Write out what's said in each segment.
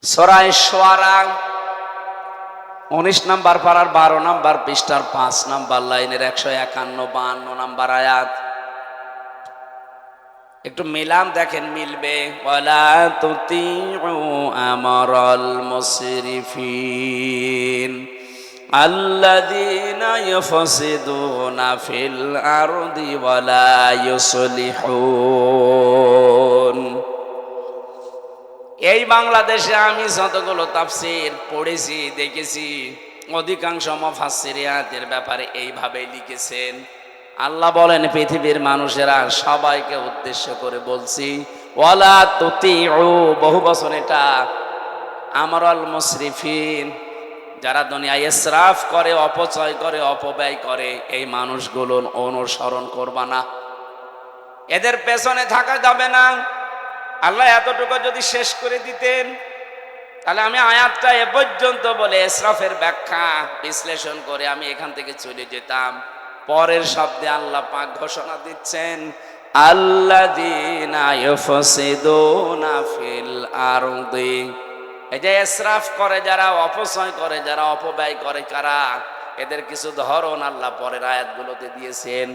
সূরা শুআরা 19 নম্বর পারার 12 নম্বর পৃষ্ঠার 5 নম্বর লাইনের 151-52 নম্বর আয়াত। একটু মিলান দেখেন, মিলবে। ওয়ালা তুতিউ আমরাল মুসরিফিন আল্লাযীনা ইউফসিদুনা ফিল আরদি ওয়ালা ইউসলিহুন। এই বাংলাদেশে আমি যতগুলো তাফসীর পড়েছি দেখেছি, অধিকাংশ মুফাসসিরিয়াতের ব্যাপারে এইভাবে লিখেছেন। আল্লাহ বলেন, পৃথিবীর মানুষেরা সবাইকে উদ্দেশ্য করে বলছি, ওয়ালা তুতিউ, বহু বচন এটা, আমরাল মুসরিফিন, যারা দুনিয়ায় ইসরাফ করে, অপচয় করে, অপব্যয় করে, এই মানুষগুলোর অনুসরণ করবা না, এদের পেছনে থাকা যাবে না। আল্লাহ এতটুকু যদি শেষ করে দিতেন, তাহলে আমি আয়াতটা এ পর্যন্ত বলে ইসরাফের ব্যাখ্যা বিশ্লেষণ করে আমি এখান থেকে চলে যেতাম। পরের শব্দে আল্লাহ পাক ঘোষণা দিচ্ছেন, আল্লাযীনা ইউফসিদুনা ফিল আরদি। এই যে ইসরাফ করে যারা, অপচয় করে যারা, অপব্যয় করে কারা, এদের কিছু ধরন আল্লাহ পরের আয়াতগুলোতে দিয়েছেন।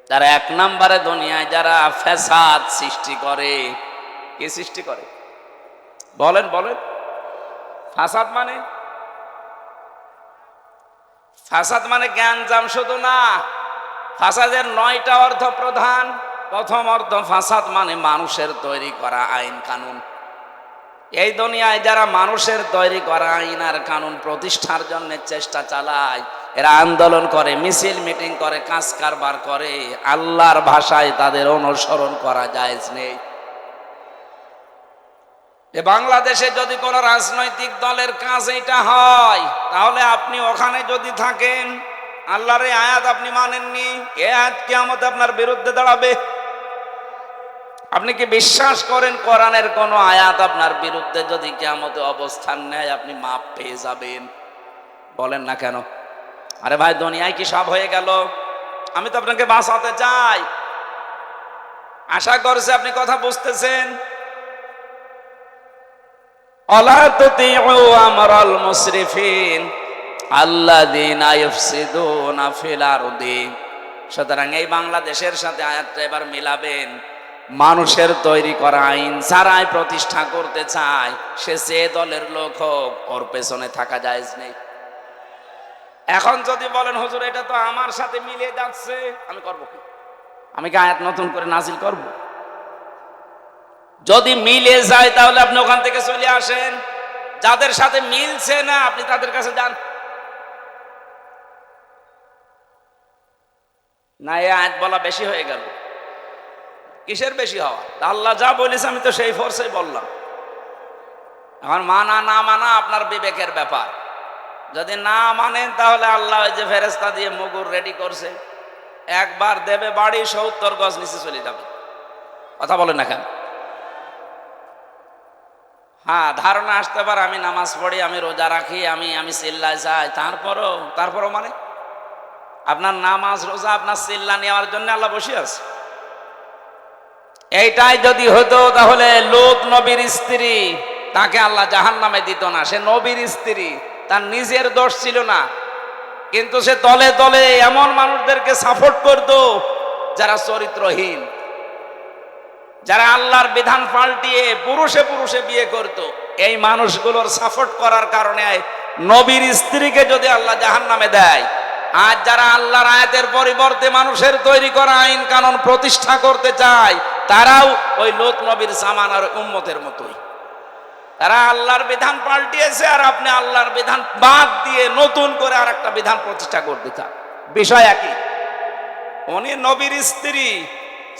তারা এক নম্বরে দুনিয়ায় যারা ফ্যাসাদ সৃষ্টি করে। কি সৃষ্টি করে বলেন বলেন? ফাসাদ মানে, ফাসাদ মানে জ্ঞানজাম শুধু না, ফাসাদের 9টা অর্থ প্রধান। প্রথম অর্থ, ফাসাদ মানে মানুষের তৈরি করা আইন কানুন। এই দুনিয়ায় যারা মানুষের তৈরি করা আইন আর কানুন প্রতিষ্ঠার জন্য চেষ্টা চালায়, এরা আন্দোলন করে, মিছিল মিটিং করে, কাজ কারবার করে, আল্লাহর ভাষায় তাদের অনুসরণ করা জায়েজ নেই। বাংলাদেশে যদি কোন রাজনৈতিক দলের কাজ এটা হয়, তাহলে আপনি ওখানে যদি থাকেন, আল্লাহর এই আয়াত আপনি মানেননি, এই আয়াত কিয়ামতে আপনার বিরুদ্ধে দাঁড়াবে। আপনি কি বিশ্বাস করেন কোরআনের কোন আয়াত আপনার বিরুদ্ধে যদি কিয়ামতে অবস্থান নেয়, আপনি মাপ পেয়ে যাবেন? বলেন না কেন? আরে ভাই, দুনিয়ায় কি সব হয়ে গেল? আমি তো আপনাকে বাঁচাতে চাই। আশা করছি আপনি কথা বুঝতেছেন। ওয়ালা তুতিউ আমরাল মুসরিফিন আল্লাযীনা ইউফসিদুনা ফিল আরদি। সুতরাং এই বাংলাদেশের সাথে আয়াতটা এবার মিলাবেন। মানুষের তৈরি করা আইন যারাই প্রতিষ্ঠা করতে চায়, সে যে দলের লোক হোক, ওর পেছনে থাকা জায়েজ নেই। এখন যদি বলেন, হুজুর এটা তো আমার সাথে মিলে যাচ্ছে, আমি করব কি? আমি কি আয়াত নতুন করে নাজিল করব? যদি মিলে যায় তাহলে আপনি ওখান থেকে চলে আসেন। যাদের সাথে মিলছে না, আপনি তাদের কাছে যান। না, এই আয়াত বলা বেশি হয়ে গেল। কিসের বেশি হওয়া? আল্লাহ যা বলেছে আমি তো সেই ফোর্সেই বললাম। এখন মানা না মানা আপনার বিবেকের ব্যাপার। যদি না মানেন, তাহলে আল্লাহ ওই যে ফেরেশতা দিয়ে মুগুর রেডি করছে, একবার দেবে বাড়ি, 70 গজ নিচে চলে যাবে। কথা বলেন না কেন? হ্যাঁ, ধারণা আসতে পারে আমি নামাজ পড়ি, আমি রোজা রাখি, আমি চিল্লায় যাই, তারপরও মানে আপনার নামাজ রোজা আপনার চিল্লা নেওয়ার জন্য আল্লাহ বসে আছে। এইটাই যদি হতো, তাহলে লূত নবীর স্ত্রী, তাকে আল্লাহ জাহান্নামে দিত না। সে নবীর স্ত্রী, তার নিজের দোষ ছিল না, কিন্তু সে তলে তলে এমন মানুষদেরকে সাপোর্ট করত যারা চরিত্রহীন, যারা আল্লাহর বিধান পাল্টিয়ে পুরুষে পুরুষে বিয়ে করত। এই মানুষগুলোর সাপোর্ট করার কারণে নবীর স্ত্রীকে যদি আল্লাহ জাহান্নামে দেয়, আজ যারা আল্লাহর আয়াতের পরিবর্তে মানুষের তৈরি করা আইন কানুন প্রতিষ্ঠা করতে চায়, তারাও ওই লূত নবীর জামানার উম্মতের মতোই। তারা আল্লাহর বিধান পাল্টিয়েছে, আর আপনি আল্লাহর বিধান বাদ দিয়ে নতুন করে আর একটা বিধান প্রতিষ্ঠা করতে চান। বিষয় একই। উনি নবীর স্ত্রী,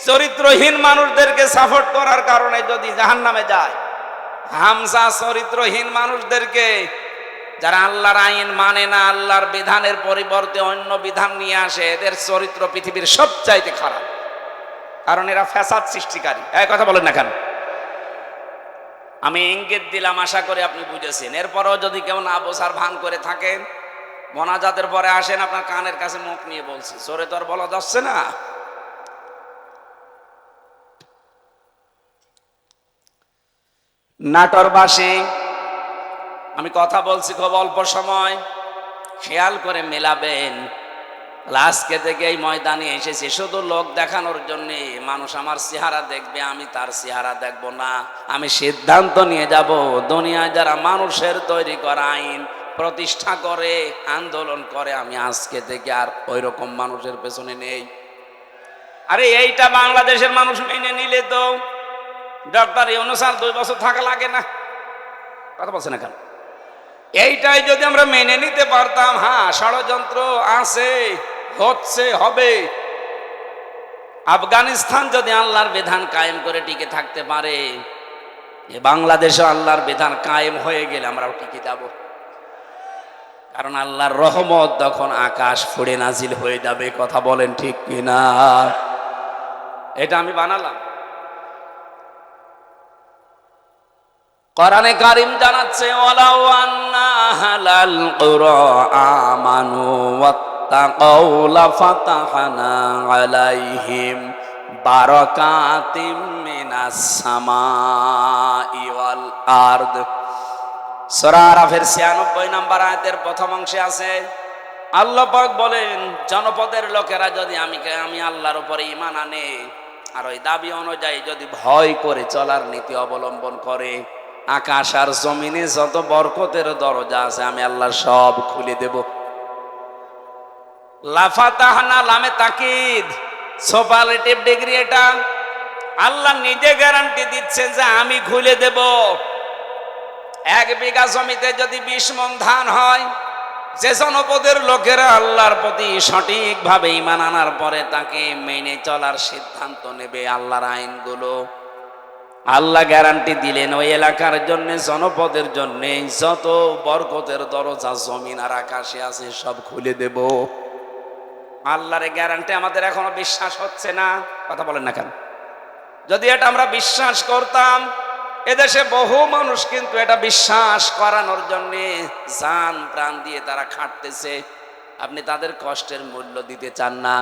চরিত্রহীন মানুষদেরকে সাপোর্ট করার কারণে যদি জাহান্নামে যায়, হামজা চরিত্রহীন মানুষদেরকে, যারা আল্লাহর আইন মানে না, আল্লাহর বিধানের পরিবর্তে অন্য বিধান নিয়ে আসে, এদের চরিত্র পৃথিবীর সবচাইতে খারাপ, কারণ এরা ফ্যাসাদ সৃষ্টিকারী। এই কথা বলেন না কেন? আমি ইঙ্গিত দিলাম, আশা করি আপনি বুঝেছেন। এরপরেও যদি কেউ না বোঝার ভান করে থাকেন, মোনাজাতের পরে আসেন, আপনার কানের কাছে মুখ নিয়ে বলছি, জোরে তো আর বলা যাচ্ছে না। নাটোরবাসী, আমি কথা বলছি খুব অল্প সময়, খেয়াল করে মেলাবেন। আজকে থেকে এই ময়দানে এসেছি শুধু লোক দেখানোর জন্য। মানুষ আমার চেহারা দেখবে, আমি তার চেহারা দেখব না। আমি সিদ্ধান্ত নিয়ে যাব, দুনিয়ায় যারা মানুষের তৈরি করা আইন প্রতিষ্ঠা করে, আন্দোলন করে, আমি আজকে থেকে আর ওই রকম মানুষের পেছনে নেই। আরে এইটা বাংলাদেশের মানুষ মেনে নিলে তো ডক্টর ইউনূস 2 বছর থাকা লাগে না। কথা বলছে না কেন? এইটাই যদি আমরা মেনে নিতে পারতাম, হ্যাঁ ষড়যন্ত্র আছে, হচ্ছে, হবে। আফগানিস্তান যদি আল্লাহর বিধান কায়েম করে টিকে থাকতে পারে, বাংলাদেশে আল্লাহর বিধান কায়েম হয়ে গেলে আমরাও টিকে যাব। কারণ আল্লাহর রহমত তখন আকাশ ফুঁড়ে নাজিল হয়ে যাবে। কথা বলেন ঠিক কিনা? এটা আমি বানালাম। কোরআনে কারীম জানাচ্ছে, ওয়ালাউ আন্না আহলাল কুরা আমানু ওয়াত্তাকাউ লাফাতাহনা আলাইহিম বারাকাতিম মিনাস সামাই ওয়াল আরদ। সূরা আরাফের 96 নম্বর আয়াতের প্রথম অংশে আছে, আল্লাহ পাক বলেন, জনপদের লোকেরা যদি আমি আল্লাহর উপরে ঈমান আনে আর ওই দাবি অনুযায়ী যদি ভয় করে চলার নীতি অবলম্বন করে, আকাশ আর জমিনে যত বরকতের দরজা আছে আমি আল্লাহ সব খুলে দেব। লাফাতাহনা, লামে তাকিদ, সুপারলেটিভ ডিগ্রি। এটা আল্লাহ নিজে গ্যারান্টি দিচ্ছেন যে আমি খুলে দেব। 1 বিঘা জমিতে যদি 20 মণ ধান হয়, যে জনপদের লোকেরা আল্লাহর প্রতি সঠিকভাবে ঈমান আনার পরে তাকে মেনে চলার সিদ্ধান্ত নেবে আল্লাহর আইনগুলো, আল্লাহ গ্যারান্টি দিলেন ওই এলাকার জন্য, জনপদের জন্য যত বরকতের দরজা জমিন আর আকাশে আছে সব খুলে দেব। আল্লাহর গ্যারান্টি আমাদের এখনো বিশ্বাস হচ্ছে না। কথা বলেন না কেন? যদি এটা আমরা বিশ্বাস করতাম, এদেশে বহু মানুষ কিন্তু এটা বিশ্বাস করানোর জন্য জান প্রাণ দিয়ে তারা খাটতেছে। আপনি তাদের কষ্টের মূল্য দিতে চান না।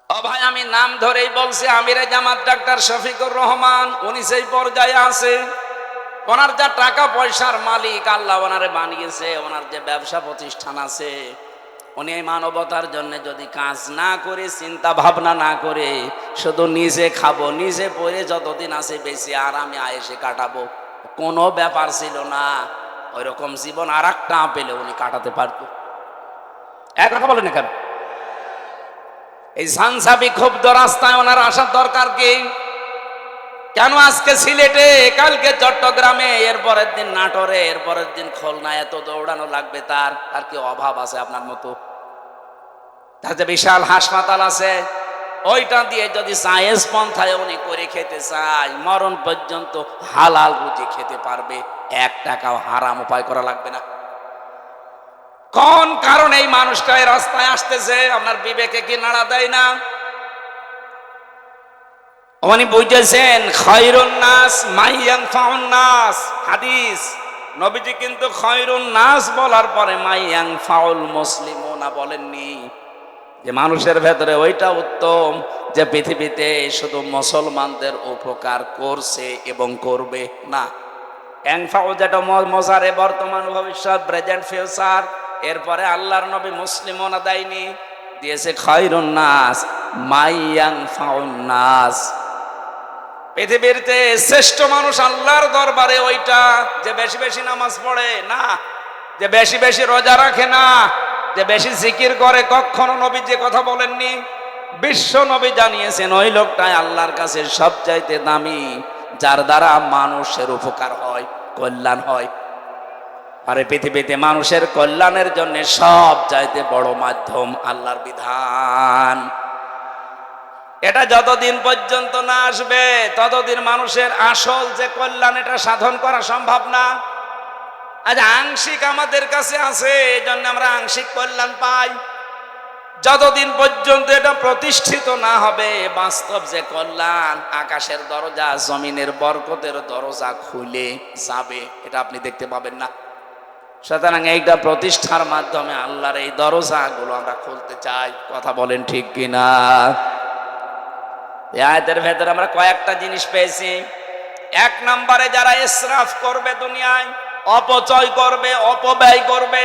ও ভাই, আমি নাম ধরেই বলছি, আমিরে জামাত ডাক্তার শফিকুর রহমান, উনি সেই পর্যায়ে আছে। ওনার যা টাকা পয়সার মালিক আল্লাহ ওনারে বানিয়েছে, ওনার যে ব্যবসা প্রতিষ্ঠান আছে, উনি এই মানবতার জন্য যদি কাজ না করে, চিন্তা ভাবনা না করে, শুধু নিজে খাবো, নিজে পরে যতদিন আছে বেশি আরামে আয়েসে কাটাবো, কোনো ব্যাপার ছিল না। ওই রকম জীবন আর একটা পেলে উনি কাটাতে পারত। এক কথা বলেন কেন? এই ঝানঝাবি ক্ষুব্ধ রাস্তায় ওনার আসার দরকার কি? কেন আজকে সিলেটে, কালকে চট্টগ্রামে, এরপরের দিন নাটোরে, এরপরের দিন খুলনায় এত দৌড়ানো লাগবে? তার কি অভাব আছে আপনার মতো? তার যে বিশাল হাসপাতাল আছে, ওইটা দিয়ে যদি সায়েন্স পন্থায় উনি করে খেতে চায়, মরণ পর্যন্ত হালাল রুজি খেতে পারবে, 1 টাকাও হারাম উপায় করা লাগবে না। কোন কারণে এই মানুষটা এই রাস্তায় আসতেছে? আপনার বিবেকে কি নাড়া দেয় না? উনি বুঝেছেন খায়রুন নাস মাইয়ানফাউন নাস। হাদিস, নবীজি কিন্তু খায়রুন নাস বলার পরে মাইয়ানফাউল মুসলিমুনা বলেননি, যে মানুষের ভেতরে ওইটা উত্তম যে পৃথিবীতে শুধু মুসলমানদের উপকার করছে এবং করবে না। এনফাউ যেটা মজারে, বর্তমান, ভবিষ্যৎ, প্রেজেন্ট, ফিউচার, এরপরে আল্লাহর নবী মুসলিমুনা দেয়নি, দিয়েছে খায়রুন নাস মাইয়ানফাউন নাস। পৃথিবীতে শ্রেষ্ঠ মানুষ আল্লাহর দরবারে ওইটা যে বেশি বেশি নামাজ পড়ে না, যে বেশি বেশি রোজা রাখে না, যে বেশি জিকির করে। কখনো নবী যে কথা বলেননি, বিশ্ব নবী জানিয়েছেন ওই লোকটাই আল্লাহর কাছে সবচাইতে দামি, যার দ্বারা মানুষের উপকার হয়, কল্যাণ হয়। আর পৃথিবীতে মানুষের কল্যাণের জন্য সব চাইতে বড় মাধ্যম আল্লাহর বিধান। এটা যতদিন পর্যন্ত না আসবে ততদিন মানুষের আসল যে কল্যাণ এটা সাধন করা সম্ভব না। আজ আংশিক আমাদের কাছে আছে, এই জন্য আমরা আংশিক কল্যাণ পাই। যতদিন পর্যন্ত এটা প্রতিষ্ঠিত না হবে, বাস্তব যে কল্যাণ, আকাশের দরজা, জমিনের বরকতের দরজা খুলে যাবে, এটা আপনি দেখতে পাবেন না। সুতরাং এইটা প্রতিষ্ঠার মাধ্যমে আল্লাহর এই দরজাগুলো আমরা খুলতে চাই। কথা বলেন ঠিক কিনা? এই আয়াতের ভেতরে আমরা কয়েকটা জিনিস পেয়েছি। এক নম্বরে যারা ইসরাফ করবে দুনিয়ায়, অপচয় করবে, অপব্যয় করবে,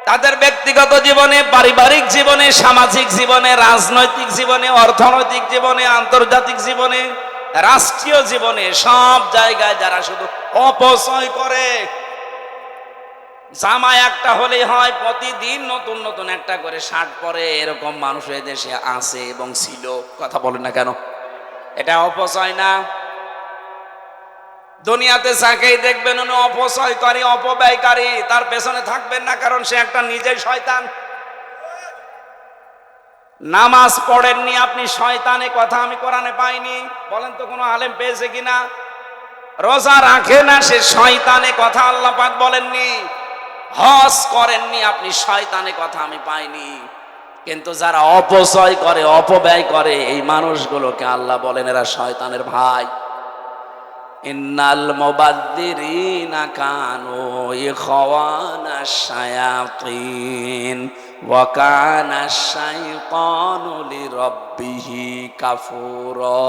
তাদের ব্যক্তিগত জীবনে, পারিবারিক জীবনে, সামাজিক জীবনে, রাজনৈতিক জীবনে, অর্থনৈতিক জীবনে, আন্তর্জাতিক জীবনে, রাষ্ট্রীয় জীবনে, সব জায়গায় যারা শুধু অপচয় করে। জামা একটা হলেই হয়, প্রতিদিন নতুন নতুন একটা করে শার্ট পরে, এরকম মানুষ এই দেশে আছে এবং ছিল। কথা বলেন না কেন? এটা অপচয় না? দুনিয়াতে যাকেই দেখবেন উনি অপচয়কারী, অপব্যয়কারী, তার পেছনে থাকবেন না, কারণ সে একটা নিজেই শয়তান। নামাজ পড়েননি আপনি, শয়তানের কথা আমি কোরআনে পাইনি, বলেন তো কোনো আলেম পেয়েছে কিনা? রোজা রাখে না, সে শয়তানের কথা আল্লাহ পাক বলেননি। হজ করেননি আপনি, শয়তানের কথা আমি পাইনি। কিন্তু যারা অপচয় করে, অপব্যয় করে, এই মানুষগুলোকে আল্লাহ বলেন এরা শয়তানের ভাই। ইন্নাল মুবাদ্দিরিনা কানু ইখওয়ানাশ শায়াতিন ওয়া কানাশ শাইতানু লিরাব্বিহি কাফুরা।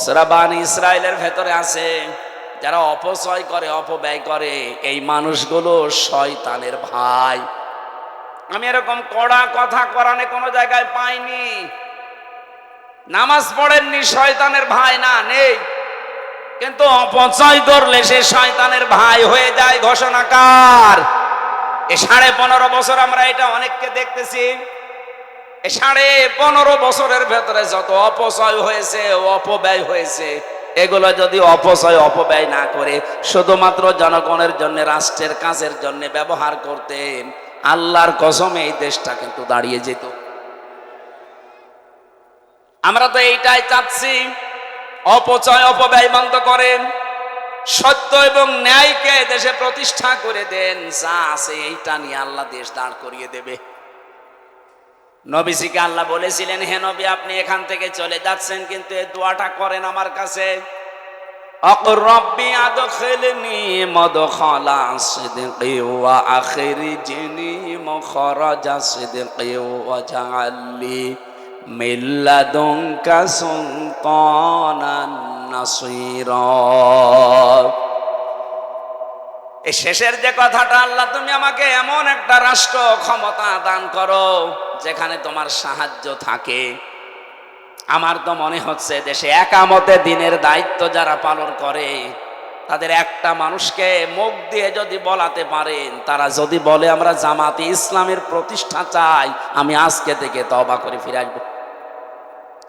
সূরা বানী ইসরাইলের ভেতরে আছে, যারা অপচয় করে, অপব্যয় করে, এই মানুষগুলো শয়তানের ভাই। আমি এরকম কড়া কথা কোরআনে কোনো জায়গায় পাইনি। নামাজ পড়েননি, শয়তানের ভাই না, নেই। কিন্তু অপচয় করলে সে শয়তানের ভাই হয়ে যায়। ঘোষণাকার এই 15.5 বছর আমরা এটা অনেককে দেখতেছি। এই 15.5 বছরের ভেতরে যত অপচয় হয়েছে, অপব্যয় হয়েছে, এগুলো যদি অপচয়, অপব্যয় না করে শুধুমাত্র জনগণের জন্য, রাষ্ট্রের কাজের জন্য ব্যবহার করতেন, আল্লাহর কসমে এই দেশটা কিন্তু দাঁড়িয়ে যেত। আমরা তো এইটাই চাচ্ছি, অপচয়, অপব্যয় বন্ধ করেন, সত্য এবং ন্যায়কে দেশে প্রতিষ্ঠা করে দেন। যা আছে এইটা নিয়ে আল্লাহ দেশ দাঁড় করিয়ে দেবে। নবীজিকে আল্লাহ বলেছিলেন, হে নবী, আপনি এখান থেকে চলে যাচ্ছেন, কিন্তু এই দোয়াটা করেন আমার কাছে, আকুর রব্বি আদখিলনি মাদখালা সিদকি ওয়া আখরিজনি মুখরাজা সিদকি ওয়া জাআলনি মিন লাদুনকা সুলতানান নাসীরা। এই শেষের যে কথাটা, আল্লাহ তুমি আমাকে এমন একটা রাষ্ট্র ক্ষমতা দান করো যেখানে তোমার সাহায্য থাকে। আমার তো মনে হচ্ছে দেশে একামতে দিনের দায়িত্ব যারা পালন করে, তাদের একটা মানুষকে মুখ দিয়ে যদি বলাতে পারেন, তারা যদি বলে আমরা জামাতে ইসলামের প্রতিষ্ঠা চাই, আমি আজকে থেকে তওবা করে ফিরে আসবো।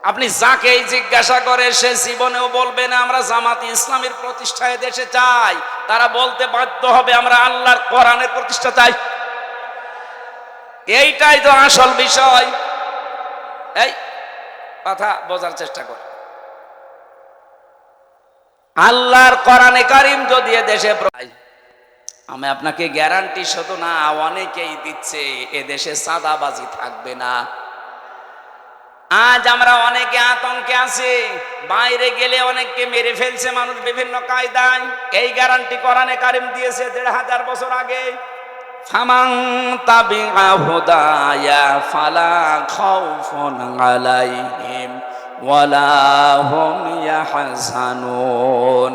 আপনি যাকেই জিজ্ঞাসা করে, সে জীবনেও বলবে না আমরা জামাতে ইসলামের প্রতিষ্ঠায় দেশে চাই। তারা বলতে বাধ্য হবে আমরা আল্লাহর কোরআনের প্রতিষ্ঠা চাই। এইটাই তো আসল বিষয়। এই কথা বোঝার চেষ্টা কর। আল্লাহর কোরআনে কারীম যদি দেশে, আমি আপনাকে গ্যারান্টি শুধু না, অনেকেই দিচ্ছে, এ দেশে চাঁদাবাজি থাকবে না। আজ আমরা অনেকে আতঙ্কে আছি, বাইরে গেলে অনেককে মেরে ফেলছে মানুষ বিভিন্ন কায়দায়। এই গ্যারান্টি কোরআনে কারীম দিয়েছে 1500 বছর আগে। ফামান তাবিআ হুদায়া ফালা খাউফুন আলাইহিম ওয়ালা হুম ইয়াহজানুন।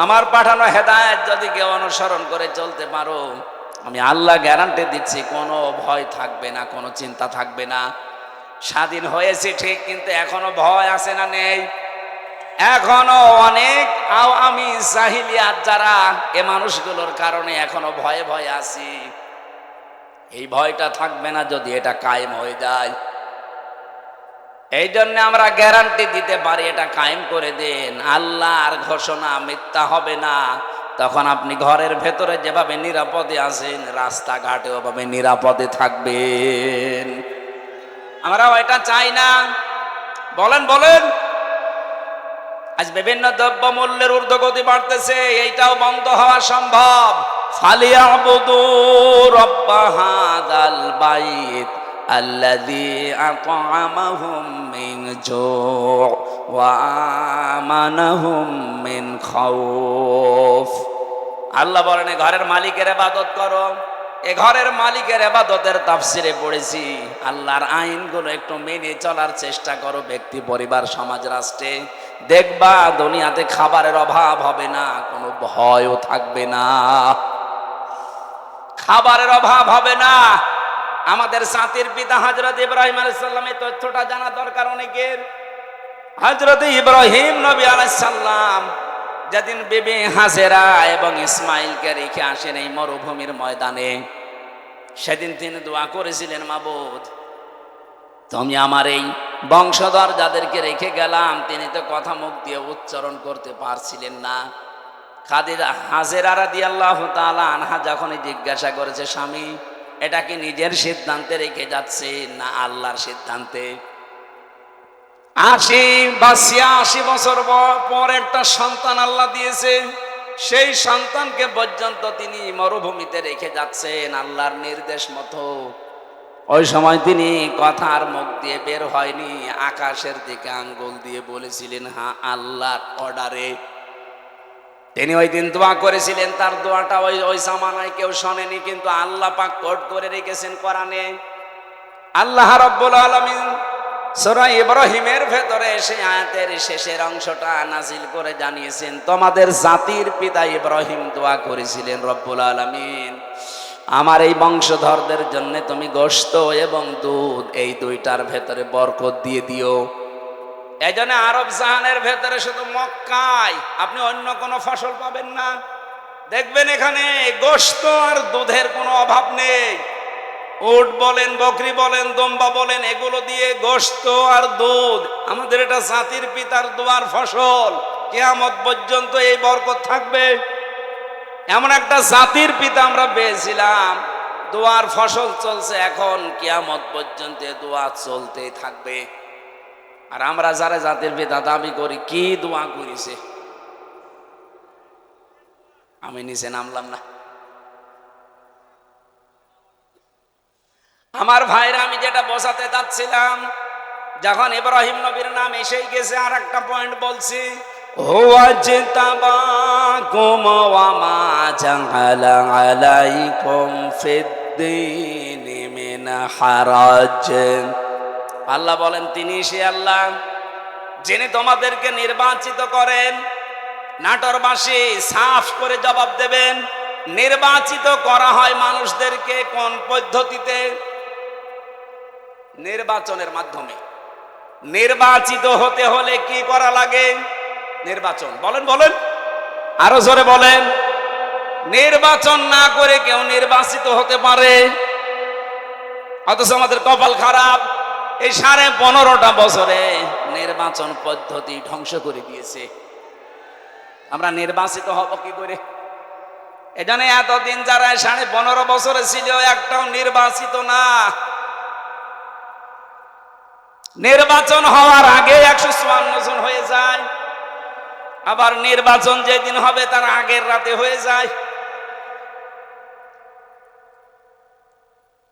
আমার পাঠানো হেদায়েত যদি কেউ অনুসরণ করে চলতে পারো, আমি আল্লাহ গ্যারান্টি দিচ্ছি, কোনো ভয় থাকবে না, কোনো চিন্তা থাকবে না। স্বাধীন হয়েছে ঠিক, কিন্তু এখনো ভয় আছে না নেই? এখনো অনেক আমি জাহিলিয়াত যারা, এ মানুষগুলোর কারণে এখনো ভয়ে ভয়ে আছি। এই ভয়টা থাকবে না যদি এটা কায়েম হয়ে যায়। এই জন্য আমরা গ্যারান্টি দিতে পারি, এটা কায়েম করে দেন। আল্লাহর ঘোষণা মিথ্যা হবে না। তখন আপনি ঘরের ভেতরে যেভাবে নিরাপদে আছেন, রাস্তাঘাটে ওভাবে নিরাপদে থাকবেন। আমরা এটা চাই না। বলেন বলেন, আজ বিভিন্ন দ্রব্য মূল্যের ঊর্ধ্বগতি বাড়তেছে, এইটাও বন্ধ হওয়া সম্ভব। ফালিয়াবুদু রাব্ব হাযাল বাইত আল্লাযী আত'আমাহুম মিন জু' ওয়া আমানাহুম মিন খাউফ। আল্লাহ বলেন, ঘরের মালিকের ইবাদত করো, এ ঘরের মালিকের ইবাদতের তাফসিরে পড়েছি, আল্লাহর আইনগুলো একটু মেনে চলার চেষ্টা করো ব্যক্তি, পরিবার, সমাজ, রাষ্ট্রে। দেখবা দুনিয়াতে খাবারের অভাব হবে না, কোনো ভয়ও থাকবে না, খাবারের অভাব হবে না। আমাদের জাতির পিতা হযরত ইব্রাহিম আলাইহিস সালামের তথ্যটা জানা দরকার অনেকের। হযরত ইব্রাহিম নবী আলাইহিস সালাম যেদিন বিবি হাজেরা এবং ইসমাইলকে রেখে আসেন এই মরুভূমির ময়দানে, সেদিন তিনি দোয়া করেছিলেন, মাবুদ তুমি আমার এই বংশধর যাদেরকে রেখে গেলাম, তিনি তো কথা মুখ দিয়ে উচ্চারণ করতে পারছিলেন না। খাদিজা হাজেরা রাদিয়াল্লাহু তাআলা আনহা যখনই জিজ্ঞাসা করেছে, স্বামী এটা কি নিজের সিদ্ধান্তে রেখে যাচ্ছে না আল্লাহর সিদ্ধান্তে? ৮০ বছর পর একটা সন্তান আল্লাহ দিয়েছে, সেই সন্তানকে পর্যন্ত তিনি মরুভূমিতে রেখে যাচ্ছেন আল্লাহর নির্দেশ মতো। ওই সময় তিনি কথার মুখ দিয়ে বের হয়নি, আকাশের দিকে আঙ্গুল দিয়ে বলেছিলেন, হ্যাঁ আল্লাহর অর্ডারে। তিনি ওই দিন দোয়া করেছিলেন, তার দোয়াটা ওই জামানায় কেউ শোনেনি, কিন্তু আল্লাহ পাক কোট করে রেখেছেন কোরআনে। আল্লাহ রাব্বুল আলামিন সূরা ইব্রাহিমের ভেতরে সেই আয়াতের শেষের অংশটা নাজিল করে জানিয়েছেন, তোমাদের জাতির পিতা ইব্রাহিম দোয়া করেছিলেন, রব্বুল আলামিন আমার এই বংশধরদের জন্য তুমি গোশত এবং দুধ এই দুইটার ভেতরে বরকত দিয়ে দিও। এই জন্য আরব জাহানের ভেতরে শুধু মক্কায় আপনি অন্য কোনো ফসল পাবেন না, দেখবেন এখানে গোশত আর দুধের কোনো অভাব নেই। উট বলেন, বকরি বলেন, দম্বা বলেন, এগুলো দিয়ে গোশত আর দুধ, আমাদের এটা জাতির পিতার দোয়ার ফসল, কিয়ামত পর্যন্ত এই বরকত থাকবে। এমন একটা জাতির পিতা আমরা পেয়েছিলাম, দোয়ার ফসল চলছে এখন, কিয়ামত পর্যন্ত দোয়া চলতেই থাকবে। আর আমরা যারা জাতির পিতা দাবি করি, কি দোয়া করেছে? আমি নিচে নামলাম না। আমার ভাইরা, আমি যেটা বোঝাতে যাচ্ছিলাম, যখন ইব্রাহিম নবীর নাম এসেই গেছে, আর একটা পয়েন্ট বলছি, ওয়াজতাবাকুম ওয়া মা জাআলা আলাইকুম ফিদ্দীনি মিন হারাজ। আল্লাহ বলেন, তিনি সে আল্লাহ যিনি তোমাদেরকে নির্বাচিত করেন। নাটোরবাসী সাফ করে জবাব দেবেন, নির্বাচিত করা হয় মানুষদেরকে কোন পদ্ধতিতে? নির্বাচনের মাধ্যমে। নির্বাচিত হতে হলে কি করা লাগে? নির্বাচন। বলেন বলেন, আরো জোরে বলেন। নির্বাচন না করে কেউ নির্বাচিত হতে পারে? অথচ আমাদের কপাল খারাপ, এই 15.5 বছরে নির্বাচন পদ্ধতি ধ্বংস করে দিয়েছে। আমরা নির্বাচিত হব কি করে? এজন্য এতদিন যারা 15.5 বছরে ছিল, একটাও নির্বাচিত না। নির্বাচন হওয়ার আগে 154 জন হয়ে যায়, আবার নির্বাচন যেদিন হবে তার আগের রাতে হয়ে যায়।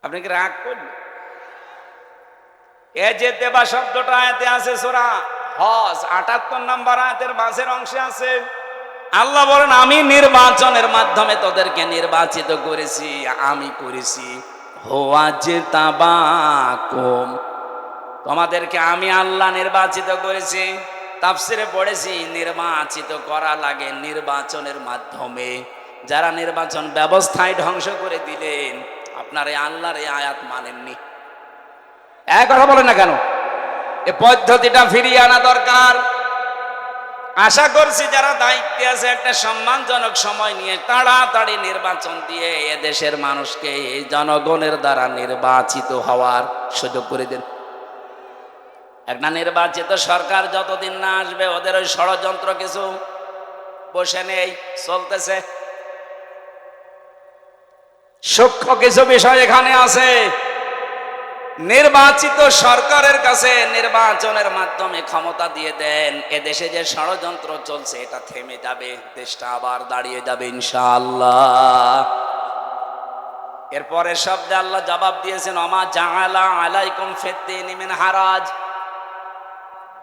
আপনি কি রাগ করলেন? এ যেতে বা শব্দটা আয়াতে আছে সূরা হজ 78 নম্বর আয়াতের মাঝের অংশে আছে। আল্লাহ বলেন, আমি নির্বাচনের মাধ্যমে তোদেরকে নির্বাচিত করেছি, আমি করেছি। ওয়াজতাবাকুম, তোমাদেরকে আমি আল্লাহ নির্বাচিত করেছি। তাফসিরে পড়েছি, নির্বাচিত করা লাগে নির্বাচনের মাধ্যমে। যারা নির্বাচন ব্যবস্থায় ধ্বংস করে দিলেন, আপনার এই আল্লাহর এই আয়াত মানেননি। এক কথা বলেন না কেন? এই পদ্ধতিটা ফিরিয়ে আনা দরকার। আশা করছি যারা দায়িত্বে আছে, একটা সম্মানজনক সময় নিয়ে তাড়াতাড়ি নির্বাচন দিয়ে এদেশের মানুষকে এই জনগণের দ্বারা নির্বাচিত হওয়ার সুযোগ করে দেন। একটা নির্বাচিত সরকার যতদিন না আসবে, ওদের ওই ষড়যন্ত্র কিছু বসে নেই, চলতেছে। সূক্ষ্ম কিছু বিষয় এখানে আছে। নির্বাচিত সরকারের কাছে নির্বাচনের মাধ্যমে ক্ষমতা দিয়ে দেন, এদেশে যে ষড়যন্ত্র চলছে এটা থেমে যাবে, দেশটা আবার দাঁড়িয়ে যাবে ইনশাআল্লাহ। এরপরে শব্দে আল্লাহ জবাব দিয়েছেন, ওমা জাআলা আলাইকুম ফিদ্দীনি মিন হারাজ।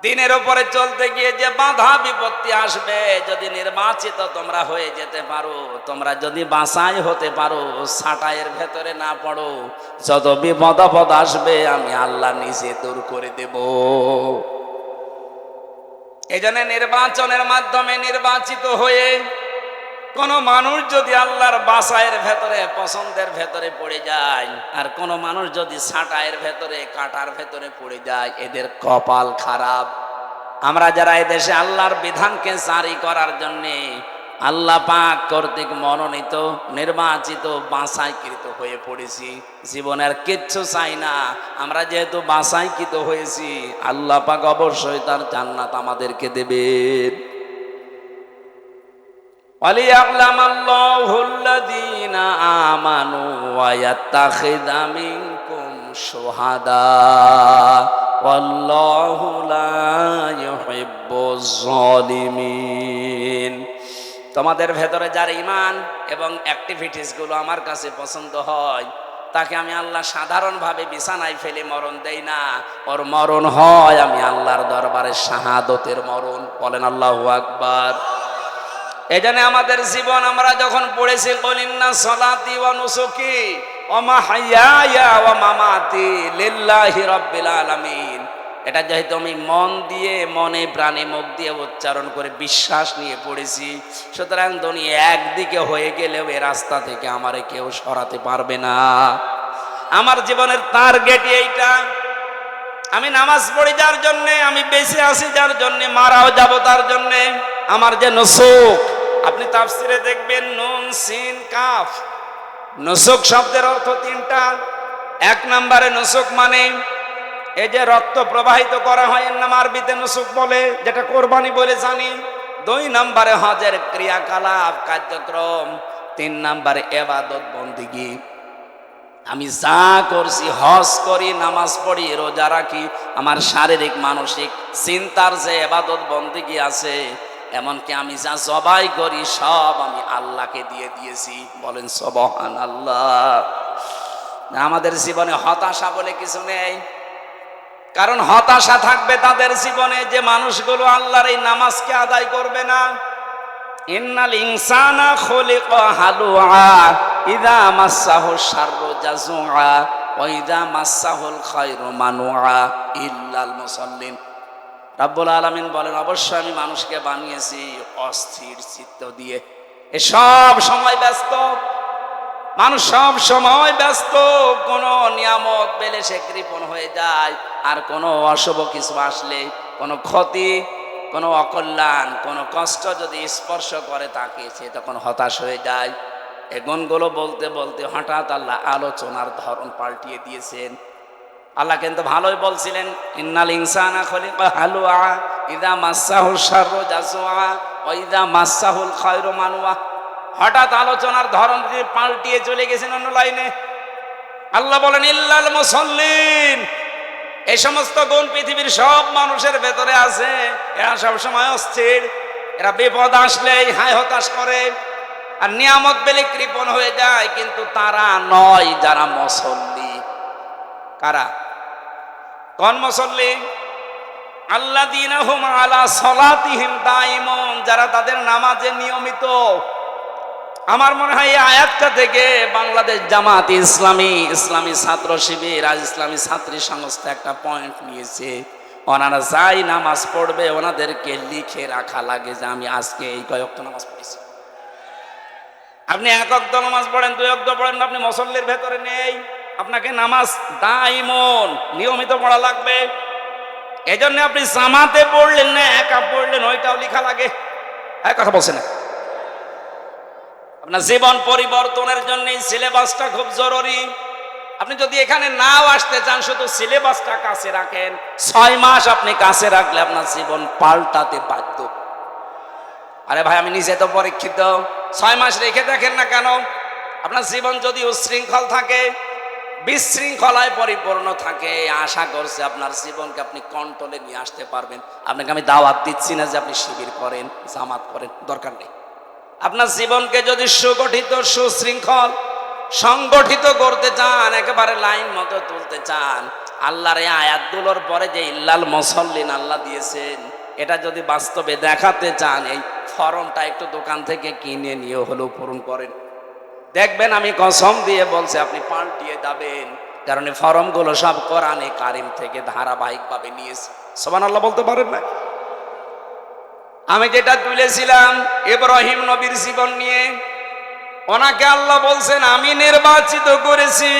দিনের উপরে চলতে গিয়ে যে বাধা বিপত্তি আসবে, যদি নির্বাচিত তোমরা হয়ে যেতে পারো, তোমরা যদি বাছাই হতে পারো, ছাঁটাইয়ের ভেতরে না পড়ো, যত বিপদ আপদ আসবে আমি আল্লাহ নিজে দূর করে দেব। এই জন্য নির্বাচনের মাধ্যমে নির্বাচিত হয়ে কোন মানুষ যদি আল্লাহর বাছাইয়ের ভেতরে পছন্দের ভেতরে পড়ে যায়, আর কোন মানুষ যদি ছাঁটাইয়ের ভেতরে কাটার ভেতরে পড়ে যায়, এদের কপাল খারাপ। আমরা যারা এদেশে আল্লাহর বিধানকে জারি করার জন্য আল্লাহ পাক কর্তৃক মনোনীত নির্বাচিত বাছাইকৃত হয়ে পড়েছি, জীবনের কিচ্ছু চাই না। আমরা যেহেতু বাছাইকৃত হয়েছি, আল্লাহ পাক অবশ্যই তার জান্নাত আমাদেরকে দেবেন। وَلِيَعْلَمَ اللَّهُ الَّذِينَ آمَنُوا وَيَتَّخِذَ مِنكُمْ شُهَدَاءَ وَاللَّهُ لَا يُحِبُّ الظَّالِمِينَ। তোমাদের ভেতরে যার ঈমান এবং অ্যাক্টিভিটিস গুলো আমার কাছে পছন্দ হয়, তাকে আমি আল্লাহ সাধারণভাবে বিছানায় ফেলে মরণ দেই না, ওর মরণ হয় আমি আল্লাহর দরবারে শাহাদতের মরণ। বলেন আল্লাহু আকবার। এজন্য আমাদের জীবন আমরা যখন পড়েছি কুলিন্না সলাতি ওয়া নুসুকি ওয়া মাহইয়ায়া ওয়া মামাতি লিল্লাহি রাব্বিল আলামিন, এটা যেহেতু আমি মন দিয়ে, মনে প্রাণে মুখ দিয়ে উচ্চারণ করে বিশ্বাস নিয়ে পড়েছি, সুতরাং দুনিয়া একদিকে হয়ে গেলেও এই রাস্তা থেকে আমারে কেউ সরাতে পারবে না। আমার জীবনের টার্গেট এইটা। আমি নামাজ পড়ি যার জন্যে, আমি বেঁচে আছি যার জন্যে, মারাও যাব তার জন্যে। আমার যে নুসুক, আপনি তাফসিরে দেখবেন নুন সিন কাফ, নুসুক শব্দের অর্থ তিনটা। এক নম্বরে নুসুক মানে এই যে রক্ত প্রবাহিত করা হয়, এর নাম আরবিতে নুসুক বলে, যেটা কোরবানি বলে জানি। দুই নম্বরে হজের ক্রিয়াকলাপ কার্যক্রম। তিন নম্বরে ইবাদত বন্দেগী। আমি যা করছি, হজ করি, নামাজ পড়ি, রোজা রাখি, আমার শারীরিক মানসিক চিন্তার যে ইবাদত বন্দেগী আছে, এমনকি আমি যা জবাই করি সব আমি আল্লাহকে দিয়ে দিয়েছি। বলেন সুবহানাল্লাহ। আমাদের জীবনে হতাশা বলে কিছু নেই, কারণ হতাশা থাকবে তাদের জীবনে যে মানুষগুলো আল্লাহর এই নামাজকে আদায় করবে না। ইন্নাল ইনসানা খুলিকা হালুআ ইযা মাসসাহু শাররু জাযুআ ওয়া ইযা মাসসাহুল খায়রু মানুআ ইল্লাল মুসাল্লিন। রাব্বুল আলামিন বলেন, অবশ্যই আমি মানুষকে বানিয়েছি অস্থির চিত্ত দিয়ে। এ সব সময় ব্যস্ত মানুষ, সব সময় ব্যস্ত। কোনো নিয়ামত পেলে সে কৃপণ হয়ে যায়, আর কোনো অশুভ কিছু আসলে, কোনো ক্ষতি, কোনো অকল্যাণ, কোনো কষ্ট যদি স্পর্শ করে তাকে, সে তখন হতাশ হয়ে যায়। এই গুণগুলো বলতে বলতে হঠাৎ আল্লাহ আলোচনার ধরন পাল্টিয়ে দিয়েছেন। আল্লাহ কিন্তু ভালোই বলছিলেন, ইন্নাল ইনসানা খুলিকা হালুআ ইযা মাসসাহুশ শাররু জাযুআ ওয়া ইযা মাসসাহুল খায়রু মানুআ। হঠাৎ আলোচনার ধরন দিয়ে পাল্টিয়ে চলে গেছেন অন্য লাইনে। আল্লাহ বলেন ইল্লাল মুসাল্লিন। এই সমস্ত গুণ পৃথিবীর সব মানুষের ভেতরে আছে। এরা সবসময় অস্থির, এরা বিপদ আসলেই হায় হতাশ করে, আর নিয়ামত পেলে কৃপণ হয়ে যায়। কিন্তু তারা নয় যারা মুসল্লি। কারা? কোন মুসল্লি? আল্লাযীনা হুম আলা সালাতিহিম দাইমুন, যারা তাদের নামাজে নিয়মিত। আমার মনে হয় এই আয়াতটা থেকে বাংলাদেশ জামাত ইসলামী, ইসলামী ছাত্র শিবির, আজ ইসলামী ছাত্রী সংস্থা একটা পয়েন্ট নিয়েছে। ওনারা যাই নামাজ পড়বে ওনাদেরকে লিখে রাখা লাগে যে আমি আজকে এই কয়েকটা নামাজ পড়েছি। আপনি এক ওয়াক্ত নামাজ পড়েন, দুই ওয়াক্ত পড়েন, আপনি মুসল্লির ভেতরে নেই। আপনাকে নামাজ দাইমন নিয়মিত পড়া লাগবে। এজন্য আপনি জামাতে পড়লেন না একা পড়লেন, ওইটাও লেখা লাগে। এক কথা বলছেন না? আপনার জীবন পরিবর্তনের জন্য সিলেবাসটা খুব জরুরি। আপনি যদি এখানে নাও আসতে চান, শুধু সিলেবাসটা কাছে রাখেন, 6 মাস আপনি কাছে রাখলে আপনার জীবন পাল্টাতে বাধ্য। আরে ভাই, আমি নিজে তো পরীক্ষিত। 6 মাস রেখে দেখেন না কেন? আপনার জীবন যদি উচ্ছৃঙ্খল থাকে, বিশৃঙ্খলায় পরিপূর্ণ থাকে, আশা করছে আপনার জীবনকে আপনি কন্ট্রোলে নিয়ে আসতে পারবেন। আপনাকে আমি দাওয়াত দিচ্ছি না যে আপনি শিবির করেন, জামাত করেন, দরকার নেই। আপনার জীবনকে যদি সুগঠিত, সুশৃঙ্খল, সংগঠিত করতে চান, একেবারে লাইন মতো তুলতে চান, আল্লাহর এই আয়াতগুলোর পরে যে ইল্লাল মুসাল্লিন আল্লাহ দিয়েছেন, এটা যদি বাস্তবে দেখাতে চান এই ফর্মটা একটু দোকান থেকে কিনে নিয়ে হলেও পূরণ করেন, দেখবেন আমি কসম দিয়ে বলছি আপনি পাল্টিয়ে যাবেন। কারণ এই ফর্মগুলো সব কোরআনে কারিম থেকে ধারাবাহিকভাবে নিয়েছে। সুবহানাল্লাহ বলতে পারেন না? আমি যেটা তুলেছিলাম ইব্রাহিম নবীর জীবন নিয়ে, ওনাকে আল্লাহ বলছেন আমি নির্বাচিত করেছি,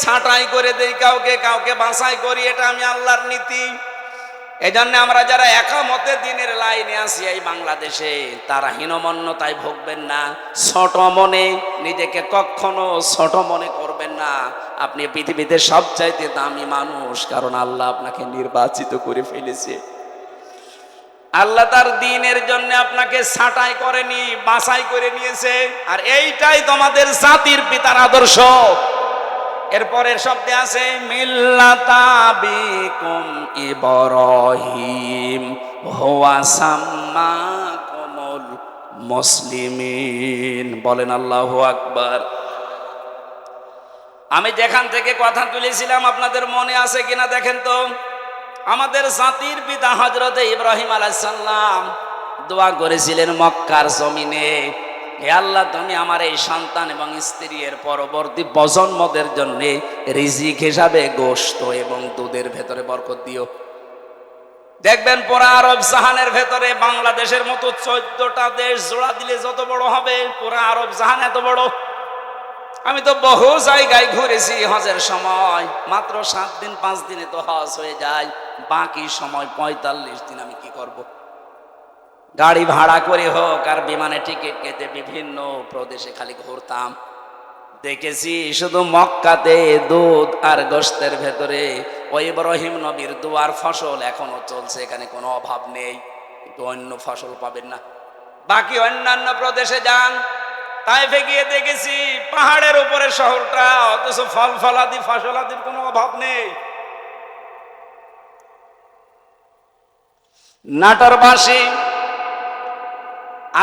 ছাঁটাই করে দেই কাউকে, কাউকে বাছাই করি, এটা আমি আল্লাহর নীতি। এই জন্য আমরা যারা একামতে দিনের লাইনে আছি এই বাংলাদেশে, তারা হীনমন্যতায় ভুগবেন না, ছোট মনে নিজেকে কখনো ছোট মনে করবেন না। আপনি পৃথিবীতে সবচাইতে দামি মানুষ, কারণ আল্লাহ আপনাকে নির্বাচিত করে ফেলেছে। আল্লাহ তার দ্বীনের জন্য আপনাকে ছাঁটাই করেনি, বাছাই করে নিয়েছে। আর এইটাই তোমাদের জাতির পিতার আদর্শ। এরপরের শব্দে আছে মিল্লাতা বিকুম ইব্রাহিম হুয়া সাম্মাকুমুল মুসলিমিন। বলেন আল্লাহু আকবার। আমি যেখান থেকে কথা তুলেছিলাম আপনাদের মনে আছে কিনা দেখেন তো। আমাদের জাতির পিতা হযরত ইব্রাহিম আলাইহিস সালাম দোয়া করেছিলেন মক্কার জমিনে, হে আল্লাহ তুমি আমার এই সন্তান এবং স্ত্রী এর পরবর্তী প্রজন্মদের জন্য রিজিক হিসাবে গোশত এবং দুধের ভেতরে বরকত দিও। দেখবেন পুরা আরব জাহানের ভেতরে বাংলাদেশের মতো 14টা দেশ জোড়া দিলে যত বড় হবে, পুরা আরব জাহান এত বড়। আমি তো বহু জায়গায় ঘুরেছি হজের সময়, মাত্র 7 দিন 5 দিনে তো হজ হয়ে যায়, বাকি সময় 45 দিন আমি কি করব? গাড়ি ভাড়া করে হোক আর বিমানে টিকিট কেটে বিভিন্ন প্রদেশে খালি ঘুরতাম। দেখেছি শুধু মক্কাতে দুধ আর গোশতের ভেতরে ওই ইব্রাহিম নবীর দুয়ার ফসল এখনো চলছে, এখানে কোনো অভাব নেই, কিন্তু অন্য ফসল পাবেন না। বাকি অন্যান্য প্রদেশে যান, তাইফে গিয়ে দেখেছি পাহাড়ের উপরে শহরটা, অথচ ফল ফলাদি ফসলাদির কোনো অভাব নেই। নাটোরবাসী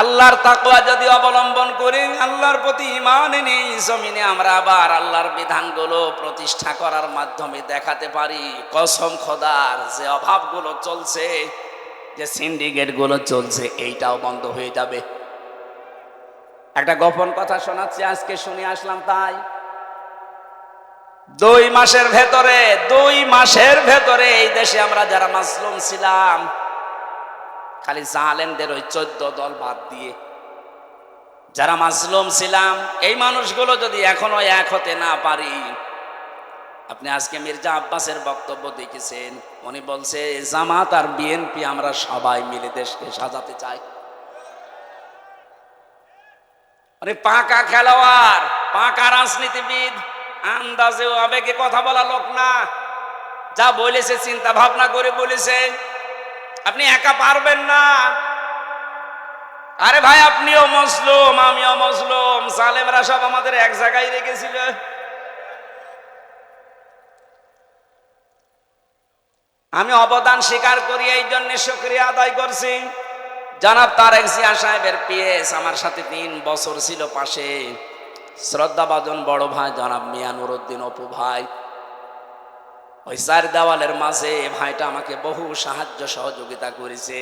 আল্লাহর তাকওয়া যদি অবলম্বন করি, আল্লাহর প্রতি ঈমান এনে জমিনে আমরা আবার আল্লাহর বিধানগুলো প্রতিষ্ঠা করার মাধ্যমে দেখাতে পারি, কসম খোদার যে অভাবগুলো চলছে, যে সিন্ডিকেটগুলো চলছে, এইটাও বন্ধ হয়ে যাবে। একটা গোপন কথা শোনাচ্ছি, আজকে শুনে আসলাম। তাই 2 মাসের ভেতরে এই দেশে আমরা যারা মাসলুম ছিলাম, খালি জালেমদের ওই 14 দল বাদ দিয়ে যারা মাসলুম ছিলাম, এই মানুষগুলো যদি এখনো এক হতে না পারি। আপনি আজকে মির্জা আব্বাসের বক্তব্য দেখেছেন, উনি বলছে জামাত আর বিএনপি আমরা সবাই মিলে দেশকে সাজাতে চাই। মানে পাকা খেলোয়াড়, পাকা রাজনীতিবিদ, আন্দাজে আবেগে কথা বলা লোক না। যা বলেছে চিন্তা ভাবনা করে বলেছে। আপনি একা পারবেন না। আরে ভাই আপনিও মুসলিম, আমিও মুসলিম, জালেমরা সব আমাদের এক জায়গায় রেখেছিল। আমি অবদান স্বীকার করি, এই জন্য শুকরিয়া আদায় করছি। জনাব তারেক জিয়া সাহেবের পিএস আমার সাথে 3 বছর ছিল পাশে, শ্রদ্ধাভাজন বড় ভাই জনাব মিয়া নুরুদ্দিন অপু ভাই। ওই 4 দেওয়ালের মাঝে ভাইটা আমাকে বহু সাহায্য সহযোগিতা করেছে।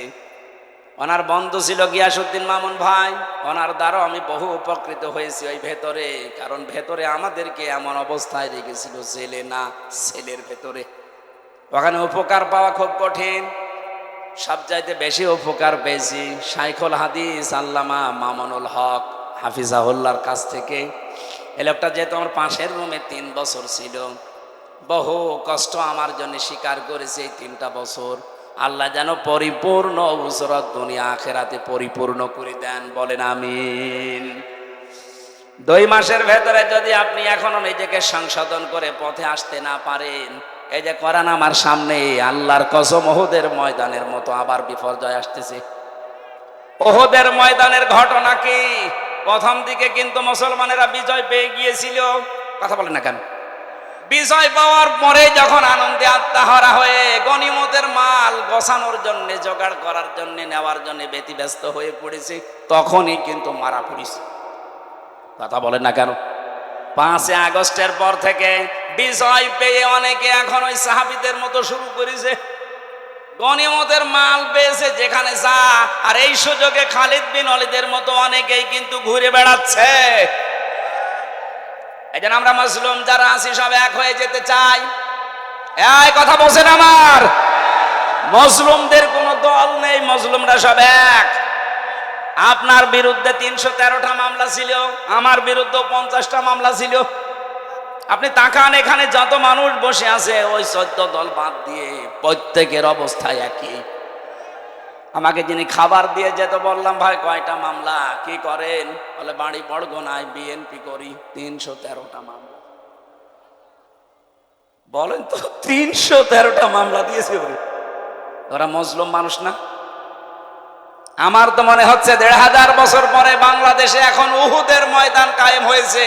ওনার বন্ধু ছিল গিয়াসউদ্দিন মামুন ভাই, ওনার দ্বারাও আমি বহু উপকৃত হয়েছি ওই ভেতরে। কারণ ভেতরে আমাদেরকে এমন অবস্থায় রেখেছিল, জেলে না সেলের ভেতরে। ওখানে উপকার পাওয়া খুব কঠিন। সবচাইতে বেশি উপকার পেয়েছি শাইখুল হাদিস আল্লামা মামুনুল হক হাফিজাহুল্লাহর কাছ থেকে। এই লোকটা যেহেতু আমার পাশের রুমে 3 বছর ছিল, বহু কষ্ট আমার জন্য স্বীকার করেছে এই 3টা বছর। আল্লাহ যেন পরিপূর্ণ উসরত দুনিয়া আখিরাতে পরিপূর্ণ করে দেন, বলেন আমিন। 2 মাসের ভেতরে যদি আপনি এখনো নিজেকে সংশোধন করে পথে আসতে না পারেন, এই যে কোরআন আমার সামনে, আল্লাহর কসম ওহুদের ময়দানের মতো আবার বিপর্যয় আসতেছে। ওহুদের ময়দানের ঘটনা কি? প্রথম দিকে কিন্তু মুসলমানেরা বিজয় পেয়ে গিয়েছিল, কথা বলেন না কেন? বিজয় পাওয়ার পরে যখন আনন্দে আত্মাহারা হয়ে গনিমতের মাল গোছানোর জন্য, জোগাড় করার জন্য, নেওয়ার জন্য ব্যতিব্যস্ত হয়ে পড়েছে, তখনই কিন্তু মারা পড়েছে। কথা বলেন না কেন? 5 আগস্টের পর থেকে বিজয় পেয়ে অনেকে এখন ওই সাহাবীদের মতো শুরু করেছে, গনিমতের মাল পেয়েছে যেখানে যা। আর এই সুযোগে খালিদ বিন ওয়ালিদের মতো অনেকেই কিন্তু ঘুরে বেড়াচ্ছে। এই জন্য আমরা মুসলিম যারা আছি সব এক হয়ে যেতে চাই। এই কথা বলছেন আমার, মুসলিমদের কোনো দল নেই, মুসলিমরা সব এক। আপনার বিরুদ্ধে 313টা মামলা ছিল, আমার বিরুদ্ধে 50টা মামলা ছিল। আপনি তাকান, এখানে যত মানুষ বসে আছে ওই 14 দল বাদ দিয়ে প্রত্যেকের অবস্থা একই। আমাকে যিনি খাবার দিয়ে যেতে বললাম, ভাই কয়টা মামলা, কি করেন? বলে বাড়ি বড়গোনায় বিএনপি করি। 313টা মামলা। বলেন তো, 313টা মামলা দিয়েছে ওরা মুসলিম মানুষ না? আমার তো মনে হচ্ছে 1500 বছর পরে বাংলাদেশে এখন উহুদের ময়দান কায়েম হয়েছে।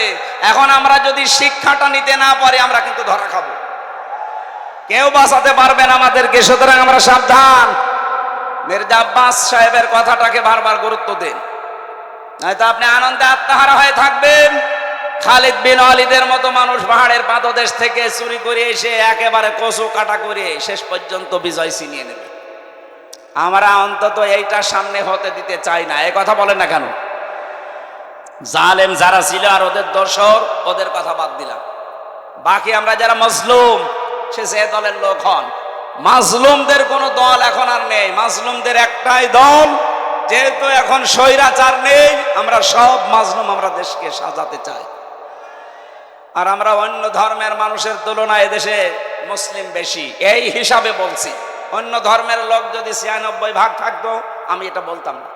এখন আমরা যদি শিক্ষাটা নিতে না পারি আমরা কিন্তু ধরা খাবো, কেউ বাঁচাতে পারবেন আমাদেরকে। সুতরাং আমরা সাবধান। মির্জা আব্বাস সাহেবের কথাটাকে বারবার গুরুত্ব দেন, নয়তো আপনি আনন্দে আত্মহারা হয়ে থাকবেন। খালিদ বিন ওয়ালিদের মতো মানুষ পাহাড়ের পাদদেশ থেকে চুরি করে এসে একেবারে কচু কাটা করে শেষ পর্যন্ত বিজয় ছিনিয়ে নেবে। আমরা অন্তত এইটা সামনে হতে দিতে চাই না। এই কথা বলেন না কেন? জালেম যারা ছিল আর ওদের দোসর, ওদের কথা বাদ দিলাম, বাকি আমরা যারা মজলুম, সে যে দলের লোক হন, মাজলুমদের কোনো দল এখন আর নেই। মাজলুমদের একটাই দল, যেহেতু এখন স্বৈরাচার নেই, আমরা সব মাজলুম আমরা দেশকে সাজাতে চাই। আর আমরা অন্য ধর্মের মানুষের তুলনায় এদেশে মুসলিম বেশি, এই হিসাবে বলছি। অন্য ধর্মের লোক যদি 96 ভাগ থাকতো আমি এটা বলতাম না।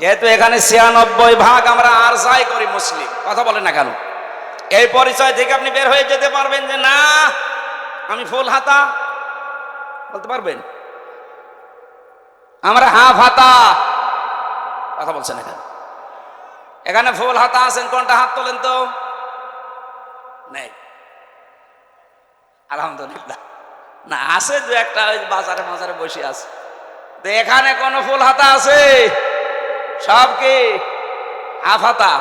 যেহেতু এখানে 96 ভাগ আমরা আর যাই করি মুসলিম। কথা বলেন না কেন? এই পরিচয় থেকে আপনি বের হয়ে যেতে পারবেন যে না আমি ফুল হাতা বলতে পারবেন, আমরা হাফ হাতা। কথা বলছেন এখানে? এখানে ফুল হাতা আছেন, কোনটা হাত তোলেন তো? নেই, আলহামদুলিল্লাহ। না আছে দু একটা, ওই বাজারে বাজারে বসে আছে। তো এখানে কোন ফুল হাতা আছে? সব কি হাফ হাতা?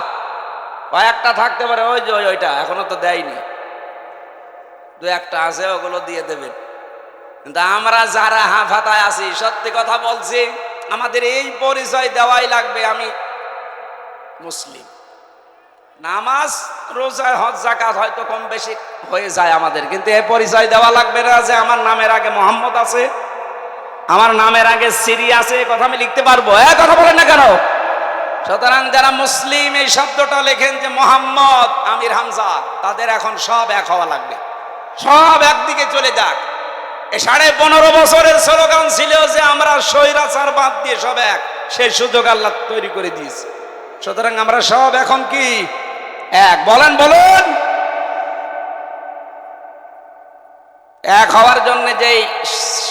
কয়েকটা থাকতে পারে, ওই যে ওইটা এখনো তো দেয়নি, দু একটা আছে, ওগুলো দিয়ে দেবেন। কিন্তু আমরা যারা হাফ হাতায় আছি, সত্যি কথা বলছি, আমাদের এই পরিচয় দেওয়াই লাগবে আমি মুসলিম। নামাজ রোজা হজ যাকাত হয়তো কম বেশি হয়ে যায় আমাদের, কিন্তু এই পরিচয় দেওয়া লাগবে না যে আমার নামের আগে মোহাম্মদ আছে, আমার নামের আগে সিরি আছে। কথা আমি লিখতে পারবো? কথা বলেন না কেন? সুতরাং যারা মুসলিম এই শব্দটা লেখেন যে মোহাম্মদ, আমির, হামজা, তাদের এখন সব এক হওয়া লাগবে, সব একদিকে চলে যাক। এই 15.5 বছরের স্লোগান ছিল যে আমরা স্বৈরাচার বাদ দিয়ে সব এক, সেই সুযোগ আল্লাহ তৈরি করে দিয়েছে। সুতরাং আমরা সব এখন কি এক? বলেন বলুন। এক হওয়ার জন্য যেই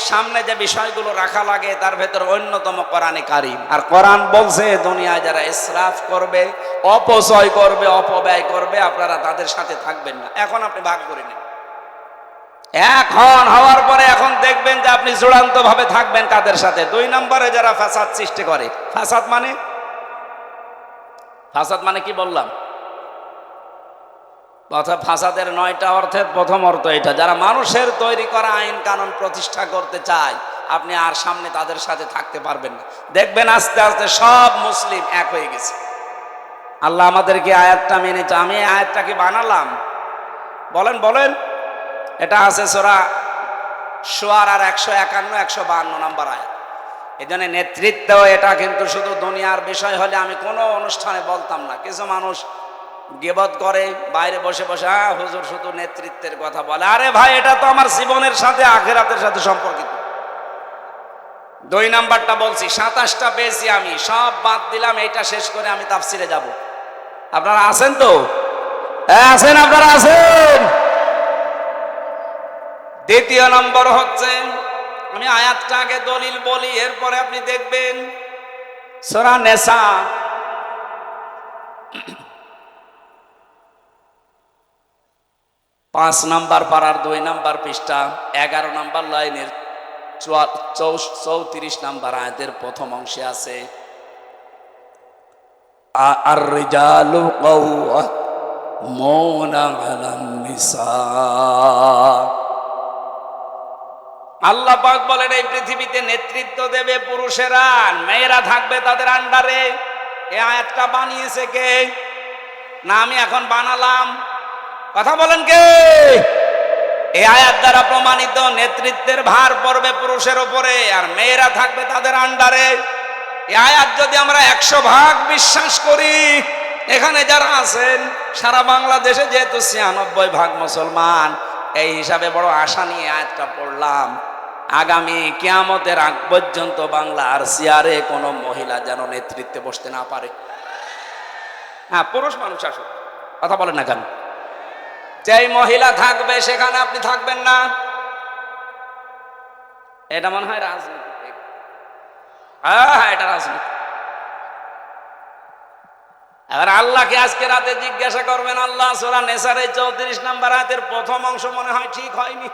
সামনে যে বিষয়গুলো রাখা লাগে তার ভেতর অন্যতম কোরআনে কারীম। আর কোরআন বলছে দুনিয়ায় যারা ইসরাফ করবে, অপচয় করবে, অপব্যয় করবে, আপনারা তাদের সাথে থাকবেন না। এখন আপনি ভাগ করে নিন। এখন হওয়ার পরে এখন দেখবেন যে আপনি চূড়ান্ত ভাবে থাকবেন কাদের সাথে? 2 নম্বরে যারা ফাসাদ সৃষ্টি করে। ফাসাদ মানে কি বললাম? ফাসাদের 9টা অর্থের প্রথম অর্থ এটা, যারা মানুষের তৈরি করা আইন কানুন প্রতিষ্ঠা করতে চায়, আপনি আর সামনে তাদের সাথে থাকতে পারবেন না। দেখবেন আস্তে আস্তে সব মুসলিম এক হয়ে গেছে। আল্লাহ আমাদেরকে আয়াতটা মেনেছে। আমি আয়াতটা কি বানালাম? বলেন বলেন। এটা আছে সূরা শুআরার 151 152 নম্বর আয়াত। এই জন্য নেতৃত্ব এটা কিন্তু শুধু দুনিয়ার বিষয় হলে আমি কোনো অনুষ্ঠানে বলতাম না। কিছু মানুষ গীবত করে বাইরে বসে বসে, হুজুর শুধু নেতৃত্বের কথা বলে। আরে ভাই, এটা তো আমার জীবনের সাথে আখিরাতের সাথে সম্পর্কিত। 2 নাম্বারটা বলছি, 27টা পেয়েছি আমি, সব বাদ দিলাম, এইটা শেষ করে আমি তাফসিরে যাব। আপনারা আছেন তো? আছেন? আপনারা আছেন? 2 নম্বর হচ্ছে, আমি আয়াতটা আগে দলিল বলি, এরপরে আপনি দেখবেন সূরা নিসা 5 নাম্বার পারার 2 নাম্বার পৃষ্ঠা 11 নাম্বার লাইনের 34 নাম্বার আয়াতের প্রথম অংশে আছে, আর রিজালু মৌনা আলান নিসা। আল্লাহ পাক বলেন এই পৃথিবীতে নেতৃত্ব দেবে পুরুষেরা, মেয়েরা থাকবে তাদের আন্ডারে। এই আয়াতটা বানিয়েছে কে? না আমি এখন বানালাম? কথা বলেন কে? এই আয়াত দ্বারা প্রমাণিত নেতৃত্বের ভার পড়বে পুরুষের উপরে, আর মেয়েরা থাকবে তাদের আন্ডারে। এই আয়াত যদি আমরা 100 ভাগ বিশ্বাস করি, এখানে যারা আছেন সারা বাংলাদেশে যেহেতু 96 ভাগ মুসলমান, এই হিসাবে বড় আশা নিয়ে আয়াতটা পড়লাম। আগামী কিয়ামতের আগ পর্যন্ত বাংলার চেয়ারে কোনো মহিলা যেন নেতৃত্বে বসতে না পারে। হ্যাঁ, পুরুষ মানুষ আসুক, কথা বলেন না কেন? যেই মহিলা থাকবে সেখানে আপনি থাকবেন না, এটা মনে হয় রাজনীতি। হ্যাঁ, এটা রাজনীতি। এবার আল্লাহকে আজকে রাতে জিজ্ঞাসা করবেন, আল্লাহ সূরা নেসারের 34 নম্বর আয়াতের প্রথম অংশ মনে হয় ঠিক হয়নি,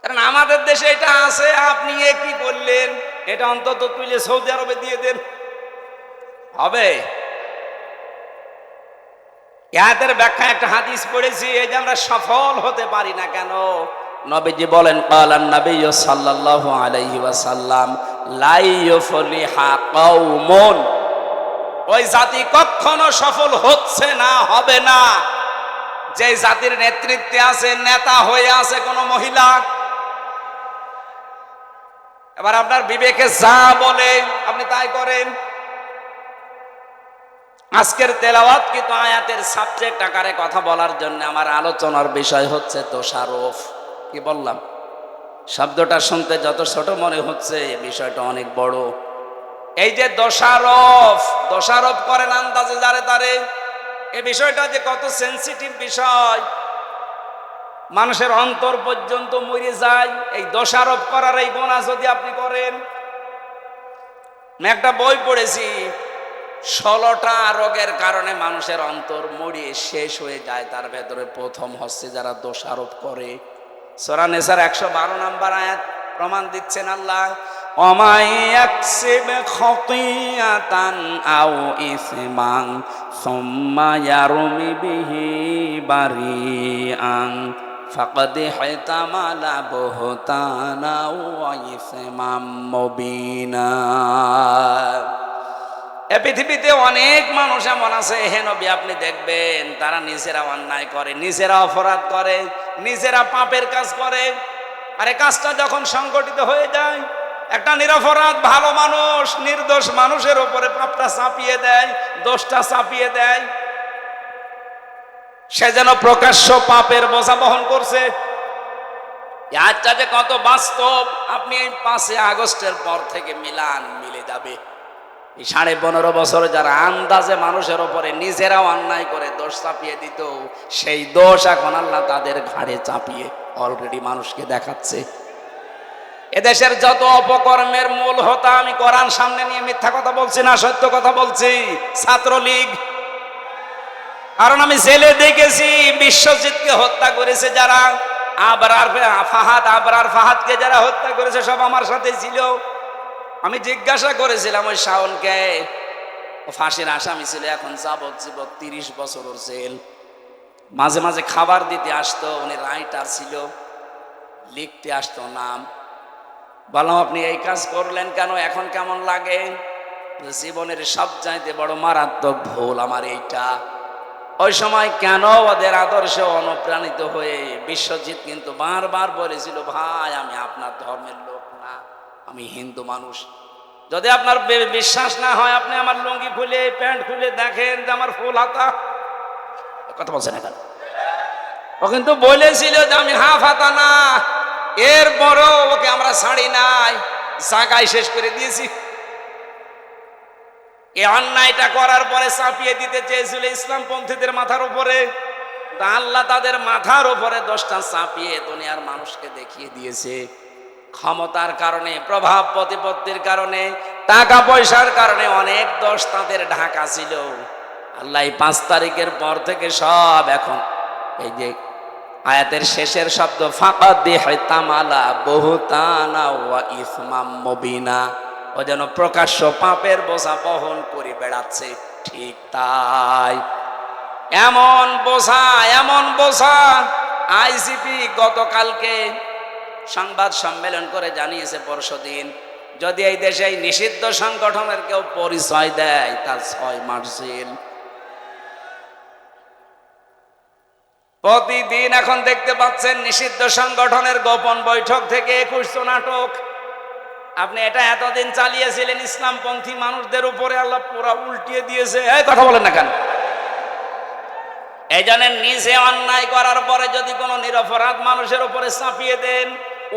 কারণ আমাদের দেশে এটা আছে, আপনি এ কি করলেন? এটা অন্তত তুলে সৌদি আরবে দিয়ে দেন, হবে? আয়াতের ব্যাখ্যা একটা হাদিস পড়েছি, এই যে আমরা সফল হতে পারি না কেন, নবীজি বলেন ক্বালান নবী সাল্লাল্লাহু আলাইহি ওয়াসাল্লাম লা ইউফলিহা কওমুন, ওই জাতি কখনো সফল হচ্ছে না, হবে না, যে জাতির নেতৃত্বে আছে, নেতা হয়ে আছে কোন মহিলা। এবার আপনার বিবেকে যা বলে আপনি তাই করেন। আজকের তেলাওয়াত কিন্তু আয়াতের সাবজেক্ট আকারে কথা বলার জন্য আমার আলোচনার বিষয় হচ্ছে দোষারোপ। কি বললাম? শব্দটা শুনতে যত ছোট মনে হচ্ছে, বিষয়টা অনেক বড়। এই যে দোষারোপ, দোষারোপ করেন আন্দাজে যারে তারে, এই বিষয়টা যে কত সেনসিটিভ বিষয়, মানুষের অন্তর পর্যন্ত মরে যায় এই দোষারোপ করার এই গুনাহ যদি আপনি করেন। আমি একটা বই পড়েছি, 16টা রোগের কারণে মানুষের অন্তর মরিয়ে শেষ হয়ে যায়, তার ভেতরে প্রথম হচ্ছে যারা দোষারোপ করে। সূরা নেসার 112 নম্বর আয়াত প্রমাণ দিচ্ছেন আল্লাহ, ওমাই ইয়াকসিব খাতিয়াতান আও ইসমান সুম্মা ইয়ারমি বিহি বারিআন ফাকাদ হিতামালা বুহতানা ওয়া ইসমান মুবিনা। এ পৃথিবীতে অনেক মানুষ এমন আছে, হে নবী আপনি দেখবেন তারা নিজেরা অন্যায় করে, নিজেরা অপরাধ করে, নিজেরা পাপের কাজ করে। আর এই কাজটা যখন সংগঠিত হয়ে যায়, একটা নিরপরাধ ভালো মানুষ নির্দোষ মানুষের উপরে পাপটা চাপিয়ে দেয়, দোষটা চাপিয়ে দেয়, সে যেন প্রকাশ্য পাপের বোঝা বহন করছে। আজটা যে কত বাস্তব, আপনি এই 5 আগস্টের পর থেকে মিলে যাবে। এই 15.5 বছর যারা আন্দাজে মানুষের উপরে নিজেরাও অন্যায় করে দোষ চাপিয়ে দিত, সেই দোষ এখন আল্লাহ তাদের ঘাড়ে চাপিয়ে অলরেডি মানুষকে দেখাচ্ছে। এদেশের যত অপকর্মের মূল হোতা, আমি কোরআন সামনে নিয়ে মিথ্যা কথা বলছি না, সত্য কথা বলছি, ছাত্রলীগ। কারণ আমি জেলে দেখেছি বিশ্বজিৎকে হত্যা করেছে যারা, আবরার ফাহাদকে যারা হত্যা করেছে সব আমার সাথে ছিল। আমি জিজ্ঞাসা করেছিলাম ওই শাওনকে, ও ফাঁসির আসামি ছিল, এখন যাবজ্জীবন 30 বছর ওর জেল। মাঝে মাঝে খাবার দিতে আসতো, উনি রাইটার ছিল, লিখতে আসতো নাম। বললাম আপনি এই কাজ করলেন কেন, এখন কেমন লাগে? জীবনের সবচাইতে বড় মারাত্মক ভুল আমার এইটা। ওই সময় কেন ওদের আদর্শে অনুপ্রাণিত হয়ে বিশ্বজিৎ কিন্তু বারবার বলেছিল, ভাই আমি আপনার ধর্মের লোক না, আমি হিন্দু মানুষ। যদি আপনার বিশ্বাস না হয় আপনি আমার লুঙ্গি খুলে প্যান্ট খুলে দেখেন যে আমার ফুল হাতা। কথা বলছে না কেন? ও কিন্তু বলেছিল যে আমি হাফ হাতা না, এরপরও ওকে আমরা ছাড়ি নাই, জায়গায় শেষ করে দিয়েছি। এই অন্যায়টা করার পরে চাপিয়ে দিতে চেয়েছিল ইসলামপন্থীদের মাথার উপরে, আল্লাহ তাদের মাথার উপরে দোষটা চাপিয়ে দুনিয়ার মানুষকে দেখিয়ে দিয়েছে। ক্ষমতার কারণে, প্রভাব প্রতিপত্তির কারণে, টাকা পয়সার কারণে অনেক দোষ তাদের ঢাকা ছিল। আল্লাহ 5 তারিখের পর থেকে সব এখন এই যে আয়াতের শেষের শব্দ ফাকাদ হিতামালা বুহতানা ওয়া ইসমাম মুবিনা, ও যেন প্রকাশ্য পাপের বোঝা বহন করে বেড়াচ্ছে। ঠিক তাই, এমন বোঝা, এমন বোঝা। আইজিপি গতকালকে সংবাদ সম্মেলন করে জানিয়েছে পরশুদিন, যদি এই দেশে এই নিষিদ্ধ সংগঠনের কেউ পরিচয় দেয় তার 6 মাস জেল। প্রতিদিন এখন দেখতে পাচ্ছেন নিষিদ্ধ সংগঠনের গোপন বৈঠক থেকে 21 নাটক। আপনি এটা এতদিন চালিয়েছিলেন ইসলামপন্থী মানুষদের উপরে, আল্লাহ পুরা উল্টিয়ে দিয়েছে। এই কথা বলেন না কেন? এই জন্য নিজে অন্যায় করার পরে যদি কোনো নিরপরাধ মানুষের উপরে চাপিয়ে দেন,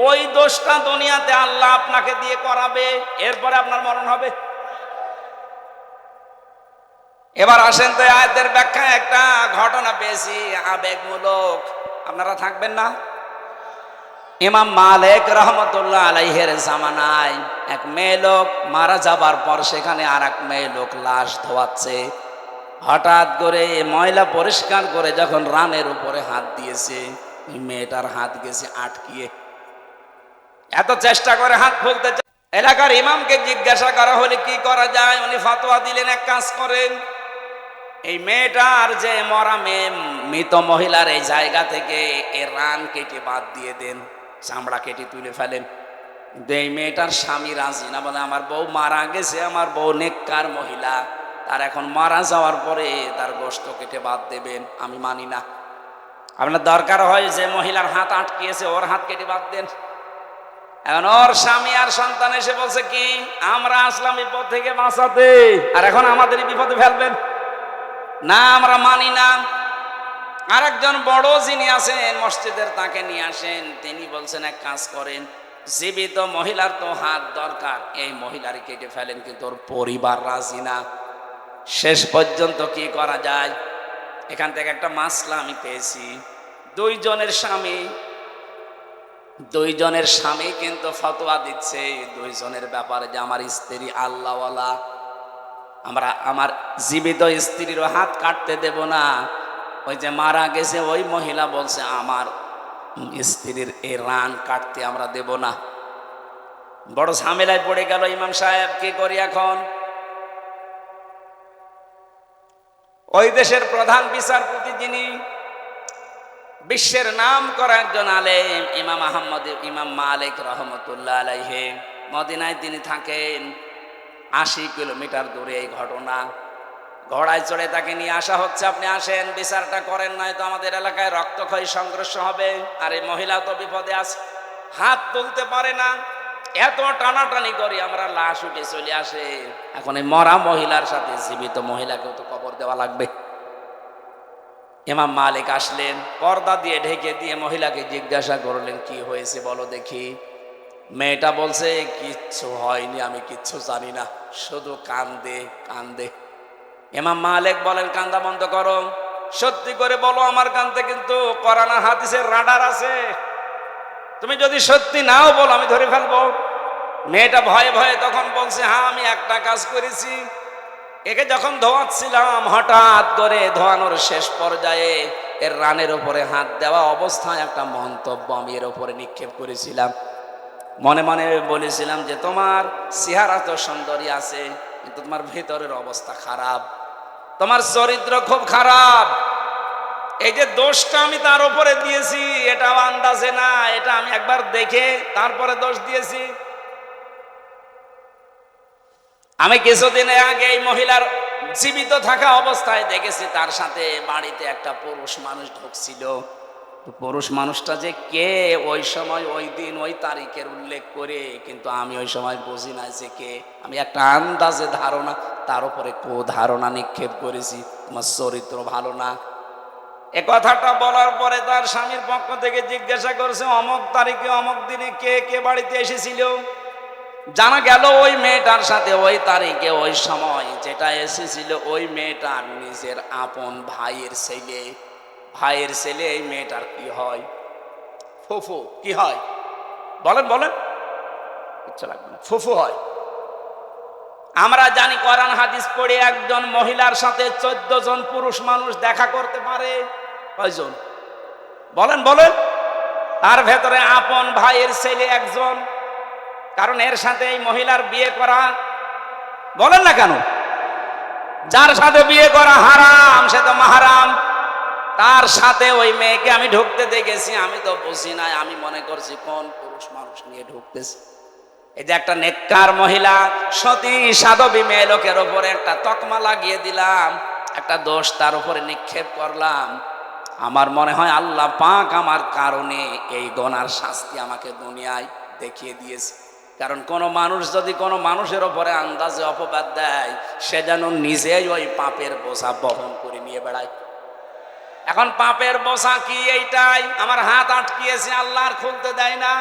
ওই দোষটা দুনিয়াতে আল্লাহ আপনাকে দিয়ে করাবে, এরপরে আপনার মরণ হবে। এবার আসেন তো আয়াতের ব্যাখ্যায় একটা ঘটনা পেয়েছি আবেগমূলক, আপনারা থাকবেন না? ইমাম মালিক রহমতুল্লাহ আলাইহির জামানায় এক মেয়ে লোক মারা যাবার পর সেখানে আর এক মেয়ে লোক লাশ ধোয়াচ্ছে। হঠাৎ করে ময়লা পরিষ্কার করে যখন রানের উপরে হাত দিয়েছে, মেয়েটার হাত গেছে আটকিয়ে। এত চেষ্টা করে হাত খুলতে, এলাকার ইমামকে জিজ্ঞাসা করা হলে কি করা যায়, উনি ফতোয়া দিলেন এক কাজ করেন, এই মেয়েটার যে মরা মেয়ে মৃত মহিলার এই জায়গা থেকে এর রান কেটে বাদ দিয়ে দেন, চামড়া কেটে তুলে ফেলেন। কিন্তু এই মেয়েটার স্বামী রাজি না, বলে আমার বউ মারা গেছে, আমার বউ নেককার মহিলা, তার এখন মারা যাওয়ার পরে তার গোশত কেটে বাদ দেবেন, আমি মানি না। আপনার দরকার হয় যে মহিলার হাত আটকিয়েছে ওর হাত কেটে বাদ দেন। এখন ওর স্বামী আর সন্তান এসে বলছে কি, আমরা আসলাম বিপদ থেকে বাঁচাতে, আর এখন আমাদেরই বিপদে ফেলবেন না, আমরা মানি না। আরেকজন বড় যিনি আছেন মসজিদের, তাকে নিয়ে আসেন, তিনি বলছেন এক কাজ করেন, জীবিত মহিলার তো হাত দরকার, এই মহিলার কেটে ফেলেন, কিন্তু ওর পরিবার রাজি না। শেষ পর্যন্ত কি করা যায়, এখান থেকে একটা মাসলা আমি পেয়েছি। দুইজনের স্বামী কিন্তু ফতোয়া দিচ্ছে দুইজনের ব্যাপারে যে আমার স্ত্রী আল্লাহওয়ালা, আমরা আমার জীবিত স্ত্রীর হাত কাটতে দেব না। ওই যে মারা গেছে ওই মহিলা বলছে আমার স্ত্রীর এই রান কাটতে আমরা দেব না। বড় ঝামেলায় পড়ে গেল ইমাম সাহেব, কি করি এখন? ওই দেশের প্রধান বিচারপতি, যিনি বিশ্বের নাম করা একজন আলেম, ইমাম মালিক রহমতুল্লাহ আলাইহি, মদিনায় তিনি থাকেন। 80 কিলোমিটার দূরে এই ঘটনা। ঘোড়ায় চড়ে তাকে নিয়ে আসা হচ্ছে, আপনি আসেন বিচারটা করেন, নয় তো আমাদের এলাকায় রক্তক্ষয়ী সংঘর্ষ হবে। আর এই মহিলা তো বিপদে আছে, হাত তুলতে পারে না, এত টানাটানি করি আমরা, লাশ উঠে চলে আসে। এখন এই মরা মহিলার সাথে জীবিত মহিলাকেও তো কবর দেওয়া লাগবে। ইমাম মালিক আসলেন, পর্দা দিয়ে ঢেকে দিয়ে মহিলাকে জিজ্ঞাসা করলেন, কি হয়েছে বলো দেখি। মেয়েটা বলছে, কিচ্ছু হয়নি, আমি কিচ্ছু জানি না, শুধু কান্দে কান্দে। ইমাম মালিক বলেন, কান্দা বন্ধ করো, সত্যি করে বলো আমার কান্দে কিন্তু কোরআন আর হাদিসের রাডার আছে, তুমি যদি সত্যি নাও বলো আমি ধরে ফেলবো। মেয়েটা ভয়ে ভয়ে তখন বলছে, হ্যাঁ আমি একটা কাজ করেছি, একে যখন ধোয়াচ্ছিলাম হঠাৎ করে ধোয়ানোর শেষ পর্যায়ে এর রানের উপরে হাত দেওয়া অবস্থায় একটা মন্তব্য আমি এর উপরে নিক্ষেপ করেছিলাম। মনে মনে বলেছিলাম যে তোমার চেহারা তো সুন্দরী আছে, কিন্তু তোমার ভেতরের অবস্থা খারাপ, তোমার চরিত্র খুব খারাপ। এই যে দোষটা আমি তার উপরে দিয়েছি, এটা আন্দাজে না, এটা আমি একবার দেখে তারপরে দোষ দিয়েছি। আমি কিছুদিন আগে এই মহিলার জীবিত থাকা অবস্থায় দেখেছি তার সাথে বাড়িতে একটা পুরুষ মানুষ ঢুকছিল। পুরুষ মানুষটা যে কে ওই সময় ওই দিন ওই তারিখের উল্লেখ করে, কিন্তু আমি ওই সময় বুঝি না যে কে, আমি একটা আন্দাজে ধারণা তার উপরে ধারণা নিক্ষেপ করেছি, তোমার চরিত্র ভালো না। এ কথাটা বলার পরে তার স্বামীর পক্ষ থেকে জিজ্ঞাসা করছে, অমক তারিখে অমক দিনে কে কে বাড়িতে এসেছিল। জানা গেল ওই মেয়েটার সাথে ওই তারিখে ওই সময় যেটা এসেছিল ওই মেয়েটার নিজের আপন ভাইয়ের ছেলে। ভাইয়ের ছেলে এই মেয়েটার কি হয়? ফুফু। কি হয় বলেন বলেন? কিচ্ছু লাগবে না, ফুফু হয়। আমরা জানি কোরআন হাদিস পড়ে একজন মহিলার সাথে 14 জন পুরুষ মানুষ দেখা করতে পারে। কয়জন বলেন বলেন? তার ভেতরে আপন ভাইয়ের ছেলে একজন, কারণ এর সাথে এই মহিলার বিয়ে করা। বলেন না কেন? যার সাথে বিয়ে করা হারাম সে তো মাহারাম, তার সাথে ওই মেয়েকে আমি ঢুকতে দেখেছি। আমি তো বুঝি নাই, আমি মনে করছি কোন পুরুষ মানুষ নিয়ে ঢুকতেছে। এই যে একটা নেককার মহিলা সতী সাধবী মেয়ে লোকের উপরে একটা তকমা লাগিয়ে দিলাম, একটা দোষ তার উপরে নিক্ষেপ করলাম। আমার মনে হয় আল্লাহ পাক আমার কারণে এই গুনার শাস্তি আমাকে দুনিয়ায় দেখিয়ে দিয়েছে। কারণ কোন মানুষ যদি কোনো মানুষের উপরে আন্দাজে অপবাদ দেয়, সে যেন নিজেই ওই পাপের বোঝা বহন করে নিয়ে বেড়ায়। এখন পাপের বোঝা কি? এইটাই আমার হাত আটকিয়েছে, আল্লাহ আর খুলতে দেয় না।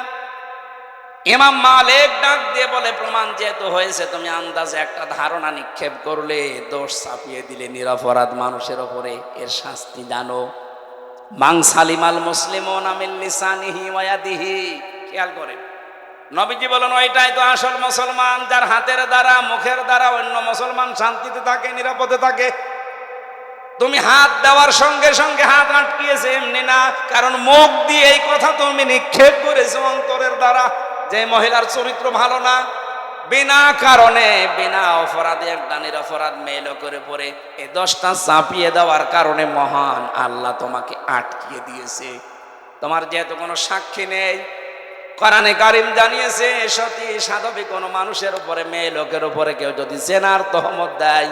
ইমাম মালিক ডাক দিয়ে বলে, প্রমাণ যেহেতু হয়েছে, তুমি আন্দাজে একটা ধারণা নিক্ষেপ করলে, দোষ চাপিয়ে দিলে নিরপরাধ মানুষের উপরে, এর শাস্তি জানো। মান সালিমাল মুসলিমুনা মিন লিসানিহি ওয়া ইয়াদিহি। খেয়াল করেন, নবীজি বলেন ওইটাই তো আসল মুসলমান, যার হাতের দ্বারা মুখের দ্বারা অন্য মুসলমান শান্তিতে থাকে, নিরাপদে থাকে। তুমি হাত দেওয়ার সঙ্গে সঙ্গে হাত আটকিয়েছে এমনি না, কারণ মুখ দিয়ে এই কথা তুমি নিক্ষেপ করেছো অন্তরের দ্বারা যে মহিলার চরিত্র ভালো না। বিনা কারণে বিনা অপরাধে একটা নিরপরাধ মেয়ে লোকের উপরে এই দোষটা চাপিয়ে দেওয়ার কারণে মহান আল্লাহ তোমাকে আটকিয়ে দিয়েছে। তোমার যেহেতু কোনো সাক্ষী নেই, কোরআনে কারীম জানিয়েছে সতী সাধবী কোনো মানুষের উপরে, মেয়ে লোকের উপরে কেউ যদি জেনার তহমত দেয়,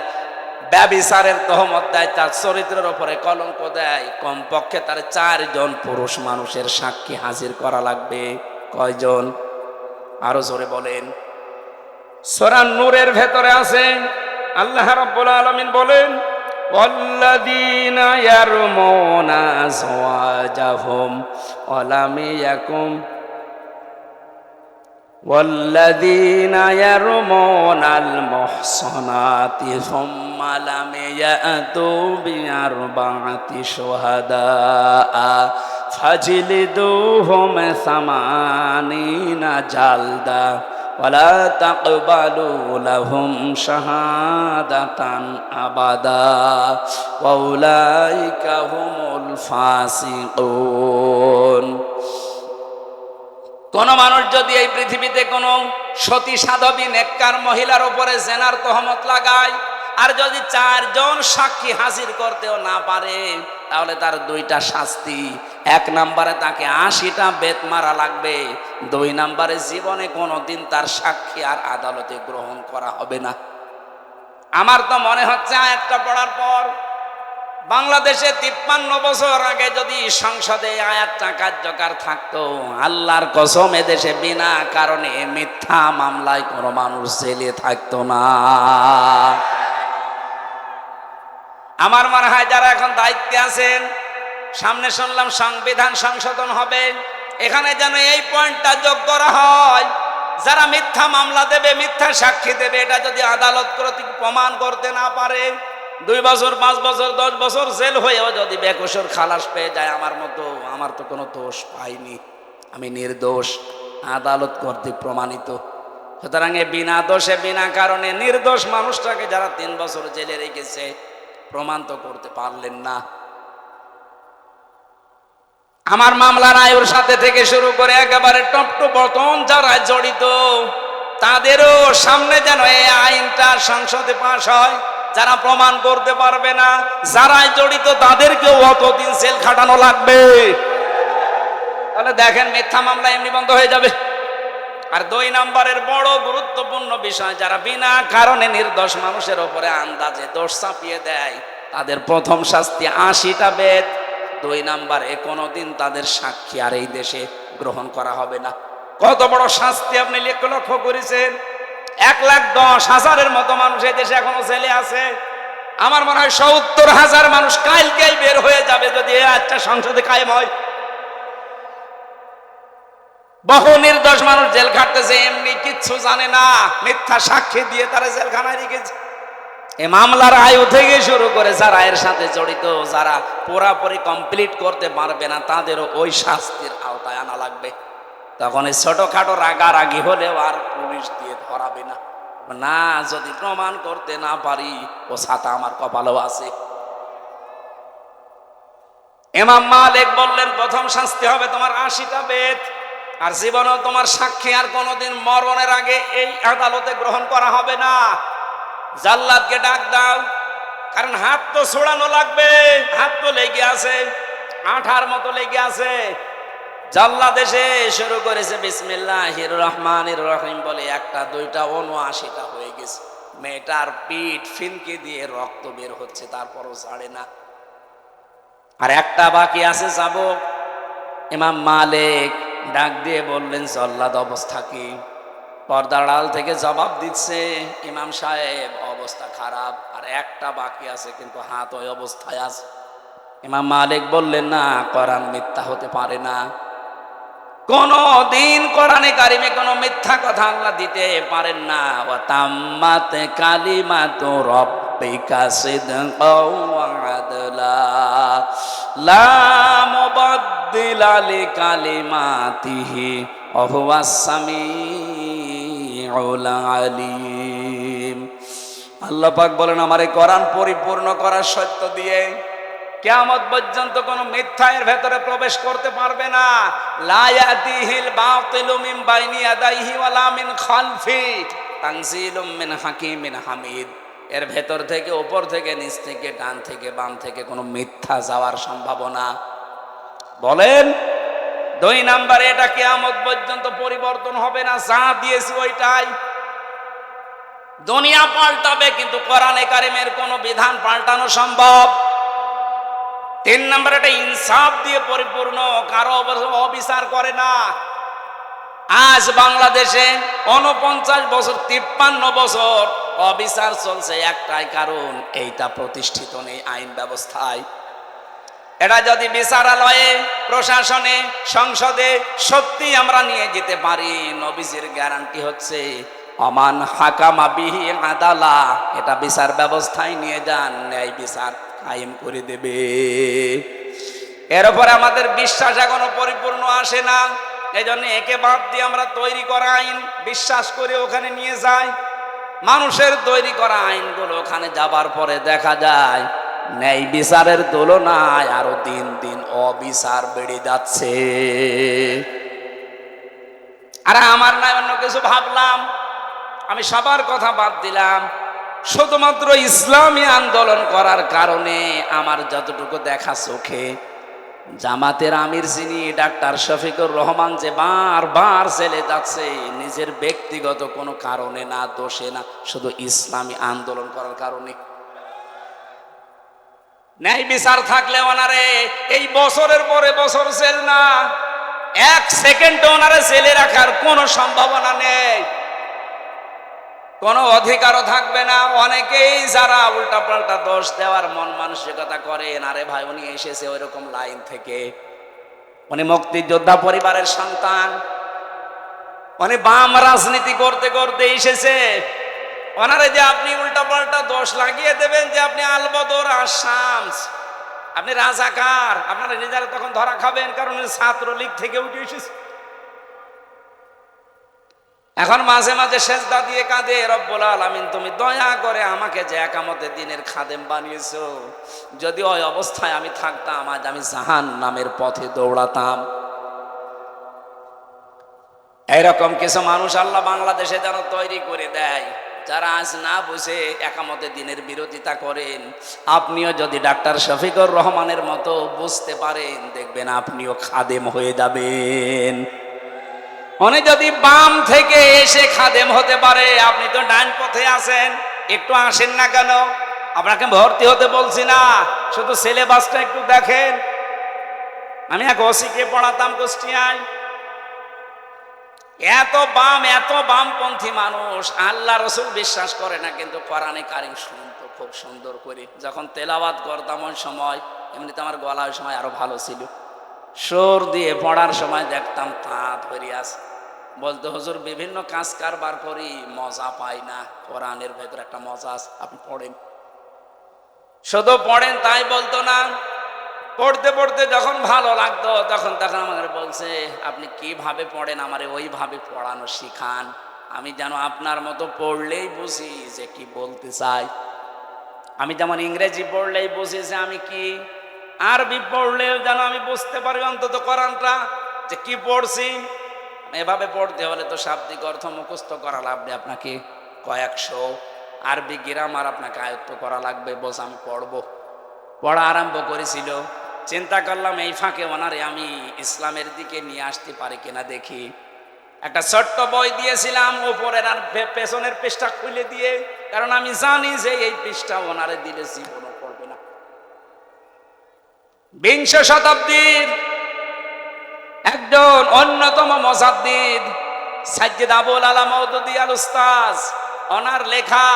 ব্যভিচারের তহমত দেয়, তার চরিত্রের উপরে কলঙ্ক দেয়, কমপক্ষে তার 4 জন পুরুষ মানুষের সাক্ষী হাজির করা লাগবে। কয়জন? আরো জোরে বলেন। সূরা নূরের ভেতরে আছে, আল্লাহ রাব্বুল আলামিন বলেন, ওয়াল্লাযীনা ইয়ারমুনা আযওয়াজাহুম ওয়া লাম ইয়াকুম والذين يرمون المحصنات ثم لم يأتوا بأربعة شهداء فاجلدوهم 80 جلدة ولا تقبلوا لهم شهادة أبدا وأولئك هم الفاسقون। কোন মানুষ যদি এই পৃথিবীতে কোন সতী সাধবী নেককার মহিলার উপরে জেনার তহমত লাগায়, আর যদি 4 জন সাক্ষী হাজির করতেও না পারে, তাহলে তার 2টা শাস্তি। 1 নম্বরে তাকে 80টা বেত মারা লাগবে। 2 নম্বরে জীবনে কোনোদিন তার সাক্ষী আর আদালতে গ্রহণ করা হবে না। আমার তো মনে হচ্ছে আয়াতটা পড়ার পর বাংলাদেশে 53 বছর আগে যদি সংসদে আয়াতটা কার্যকর থাকতো, আল্লাহর কসম এদেশে বিনা কারণে মিথ্যা মামলায় কোনো মানুষ জেলে থাকতো না। আমার মনে হয় যারা এখন দায়িত্বে আছেন, সামনে শুনলাম সংবিধান সংশোধন হবে, এখানে যেন এই পয়েন্টটা যোগ করা হয়, যারা মিথ্যা মামলা দেবে, মিথ্যা সাক্ষী দেবে, এটা যদি আদালত কর্তৃক প্রমাণ করতে না পারে, 2 বছর 5 বছর 10 বছর জেল হয়েও যদি বেকসুর খালাস পেয়ে যায়, আমার তো কোনো দোষ পাইনি, আমি নির্দোষ, আদালত কর্তৃক প্রমাণিত। সুতরাং এই বিনা দোষে বিনা কারণে নির্দোষ মানুষটাকে যারা 3 বছর জেলে রেখেছে, প্রমাণ তো করতে পারলেন না। আমার মামলার আয়ুর সাথে থেকে শুরু করে একেবারে টপ টু বটম যারা জড়িত, তাদেরও সামনে যেন এই আইনটা সংসদে পাশ হয়। যারা প্রমাণ করতে পারবে না, যারাই জড়িত, তাদেরকেও অতদিন জেল খাটানো লাগবে। তাহলে দেখেন মিথ্যা মামলা এমনি বন্ধ হয়ে যাবে। আর 2 নম্বরের বড় গুরুত্বপূর্ণ বিষয়, যারা বিনা কারণে নির্দোষ মানুষের উপরে আন্দাজে দোষ চাপিয়ে দেয়, তাদের প্রথম শাস্তি 80টা বেত। 2 নম্বরে কোনোদিন তাদের সাক্ষী আর এই দেশে গ্রহণ করা হবে না। কত বড় শাস্তি আপনি লক্ষ্য করেছেন? 1,10,000-এর মতো মানুষ এই দেশে এখনো জেলে আছে। আমার মনে হয় 70,000 মানুষ কালকেই বের হয়ে যাবে যদি এই আজটা সংসদে কায়েম হয়। বহু নির্দোষ মানুষ জেল খাটতেছে, এমনি কিচ্ছু জানে না, মিথ্যা সাক্ষী দিয়ে তারা জেলখানায় রেখেছে। এই মামলার আয়ু থেকে শুরু করে যারা এর সাথে জড়িত, যারা পুরাপুরি কমপ্লিট করতে পারবে না, তাদেরও ওই শাস্তির আওতায় আনা লাগবে। তখন এই ছোটখাটো রাগারাগি হলেও আর পুলিশ দিয়ে ধরাবে না। না, যদি প্রমাণ করতে না পারি, ও ছাতা আমার কপালেও আছে। ইমাম মালিক বললেন প্রথম শাস্তি হবে তোমার 80টা বেত, আর জীবনেও তোমার সাক্ষী আর কোনোদিন মরণের আগে এই আদালতে গ্রহণ করা হবে না। জাল্লাদকে ডাক দাও, কারণ হাত তো ছোড়ানো লাগবে, হাত তো লেগে আছে, আঠার মতো লেগে আছে। জাল্লা দেশে শুরু করেছে বিসমিল্লাহির রহমানির রহিম বলে, একটা দুইটা ৭৯টা হয়ে গেছে। মেয়েটার পিঠ ফিনকে দিয়ে রক্ত বের হচ্ছে, তারপরও ছাড়ে না। আর একটা বাকি আছে যাব। ইমাম মালিক ডাক দিয়ে বললেন, জল্লাদ অবস্থা কি? পর্দার আড়াল থেকে জবাব দিচ্ছে, ইমাম সাহেব অবস্থা খারাপ, আর একটা বাকি আছে, কিন্তু হাত ওই অবস্থায় আছে। ইমাম মালিক বললেন, না, কোরআন মিথ্যা হতে পারে না। কোন দিন কোরআনে কারিমে কোনো মিথ্যা কথা আল্লাহ দিতে পারেন না। ওয়া তাম্মাত কালিমাতু রাব্বিকা সিদকাও ওয়া আদলা লা মুবাদদিলা লিকালিমাতিহি ওয়া হুয়াস সামিউল আলিম। আল্লাহ পাক বলেন, আমার এই কোরআন পরিপূর্ণ করার সত্য দিয়ে কিয়ামত পর্যন্ত কোনো মিথ্যা এর ভেতরে প্রবেশ করতে পারবে না। লা ইয়াতিহিল বাতিলু মিন বাইনি ইয়াদাইহি ওয়ালা মিন খালফি তানজিলুম মিন হাকিমিন হামিদ। এর ভেতর থেকে, উপর থেকে, নিচ থেকে, ডান থেকে, বাম থেকে কোনো মিথ্যা যাওয়ার সম্ভাবনা। বলেন ২ নম্বরে, এটা কিয়ামত পর্যন্ত পরিবর্তন হবে না, যা দিয়েছি ওইটাই। দুনিয়া পাল্টাবে কিন্তু কোরআনে কারিমের কোনো বিধান পাল্টানো সম্ভব। ৩ নম্বর, এটা ইনসাফ দিয়ে পরিপূর্ণ, কারো অবিচার করে না। আজ বাংলাদেশে ৪৯ বছর, ৫৩ বছর অবিচার চলছে, একটাই কারণ, এইটা প্রতিষ্ঠিত নেই আইন ব্যবস্থায়। এটা যদি বিচারালয়ে, প্রশাসনে, সংসদে সত্যি আমরা নিয়ে যেতে পারি, নবীজির গ্যারান্টি হচ্ছে অমান হাকামা বিহি আদালা, এটা বিচার ব্যবস্থায় নিয়ে যান, ন্যায় বিচার কায়েম করে দেবে। এর উপরে আমাদের বিশ্বাস এখনো পরিপূর্ণ আসে না। এই জন্য একে বাদ দিয়ে আমরা তৈরি করা আইন বিশ্বাস করে ওখানে নিয়ে যাই। মানুষের তৈরি করা আইনগুলো ওখানে যাবার পরে দেখা যায় ন্যায় বিচারের তুলনায় আরো দিন দিন অবিচার বেড়ে যাচ্ছে। আর আমার নাই অন্য কিছু ভাবলাম, আমি সবার কথা বাদ দিলাম, শুধুমাত্র ইসলামী আন্দোলন করার কারণে আমার যতটুকু দেখা চোখে, জামাতের আমির যিনি ডাক্তার শফিকুর রহমান যে বারবার জেলে যাচ্ছে, নিজের ব্যক্তিগত কোনো কারণে না, দোষে না, শুধু ইসলামী আন্দোলন করার কারণে। ন্যায় বিচার থাকলে ওনারে এই বছরের পরে বছর জেল না, ১ সেকেন্ডে ওনারে জেলে রাখার কোনো সম্ভাবনা নেই, কোনো অধিকারও থাকবে না। অনেকেই যারা উল্টা পাল্টা দোষ দেওয়ার মন মানসিকতা করেন, আরে ভাই উনি এসেছে ওইরকম লাইন থেকে, উনি মুক্তিযোদ্ধা পরিবারের সন্তান, উনি বাম রাজনীতি করতে করতে এসেছে, ওনারে যে আপনি উল্টা পাল্টা দোষ লাগিয়ে দেবেন যে আপনি আলবদর আসামস, আপনি রাজাকার, আপনারা নিজেরা তখন ধরা খাবেন, কারণ ছাত্রলীগ থেকে উঠে এসেছে। এখন মাঝে মাঝে সেজদা দিয়ে কাঁদে, রব্বুল আলামিন তুমি দয়া করে আমাকে যে একামতে দিনের খাদেম বানিয়েছো, যদি ওই অবস্থায় আমি থাকতাম আজ আমি জাহান্নামের পথে দৌড়াতাম। এইরকম কিছু মানুষ আল্লাহ বাংলাদেশে যেন তৈরি করে দেয়, যারা আজ না বুঝে একামতে দিনের বিরোধিতা করেন। আপনিও যদি ডাক্তার শফিকুর রহমানের মতো বুঝতে পারেন, দেখবেন আপনিও খাদেম হয়ে যাবেন। উনি যদি বাম থেকে এসে খাদেম হতে পারে, আপনি তো ডান পথে আছেন, একটু আসেন না কেন? আপনাকে ভর্তি হতে বলছি না, শুধু সিলেবাসটা একটু দেখেন। আমি এক ওসিকে পড়াতাম কুষ্টিয়ায়, এত বামপন্থী মানুষ, আল্লাহ রসুল বিশ্বাস করে না, কিন্তু কোরআনে কারিম শুনতো খুব সুন্দর করে। যখন তেলাওয়াত করতাম ওই সময়, এমনিতে আমার গলা ওই সময় আরো ভালো ছিল, সুর দিয়ে পড়ার সময় দেখতাম তাঁত হয়ে আছে, বলতো হুজুর বিভিন্ন কাজ কারবার করি, মজা পাই না, কোরআনের ভেতরে একটা মজা আছে, আপনি পড়েন, শুধু পড়েন তাই বলতো না। পড়তে পড়তে যখন ভালো লাগতো, তখন আমাকে বলছে আপনি কিভাবে পড়েন, আমারে ওইভাবে পড়ানো শিখান, আমি যেন আপনার মতো পড়লেই বুঝি যে কি বলতে চাই। আমি যেমন ইংরেজি পড়লেই বুঝি যে আমি কি, আরবি পড়লেও যেন আমি বুঝতে পারি অন্তত কোরআনটা যে কি পড়ছি। এভাবে পড়তে হলে তো শাব্দিক অর্থ মুখস্থ করা লাগবে আপনাকে কয়েকশো, আরবি গ্রামার আপনাকে আয়ত্ত করা লাগবে। বস আমি পড়বো। পড়া আরম্ভ করেছিল। চিন্তা করলাম এই ফাঁকে ওনারে আমি ইসলামের দিকে নিয়ে আসতে পারি কিনা দেখি। একটা ছোট্ট বই দিয়েছিলাম, উপরের আর পেছনের পৃষ্ঠা খুলে দিয়ে, কারণ আমি জানি যে এই পৃষ্ঠা ওনারে দিলে জীবনও পড়বে না। বিংশ শতাব্দীর একজন অন্যতম মুজাদ্দিদ সাজ্জাদ আবুল আলা মওদুদী আল উস্তাজ, ওনার লেখা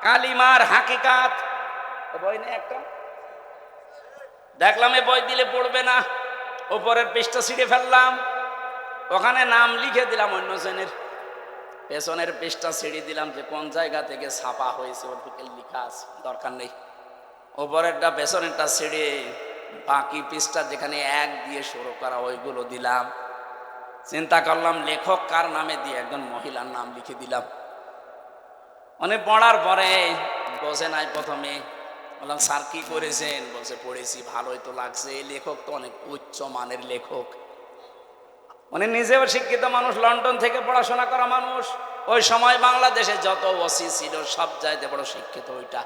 কালিমার হাকিকাত বই নেই একটা, দেখলাম এ বই দিলে পড়বে না, উপরের পৃষ্ঠা ছিঁড়ে ফেললাম, ওখানে নাম লিখে দিলাম অন্য জনের, পেছনের পৃষ্ঠা ছিঁড়ে দিলাম যে কোন জায়গা থেকে ছাপা হয়েছে ওর দিকে লেখা আছে, দরকার নেই। উপরেরটা পেছনেরটা ছিঁড়ে বাকি পৃষ্ঠা যেখানে এক দিয়ে শুরু করা ওইগুলো দিলাম। চিন্তা করলাম লেখক কার নামে দিয়ে একজন মহিলার নাম লিখে দিলাম। অনেক পড়ার পরে বোঝে নাই, প্রথমে বললাম স্যার কি করেছেন? বলছে পড়েছি, ভালোই তো লাগছে, এই লেখক তো অনেক উচ্চ মানের লেখক। উনি নিজেও শিক্ষিত মানুষ, লন্ডন থেকে পড়াশোনা করা মানুষ। ওই সময় বাংলাদেশে যত ওসি ছিল সব চাইতে বড় শিক্ষিত ওইটা,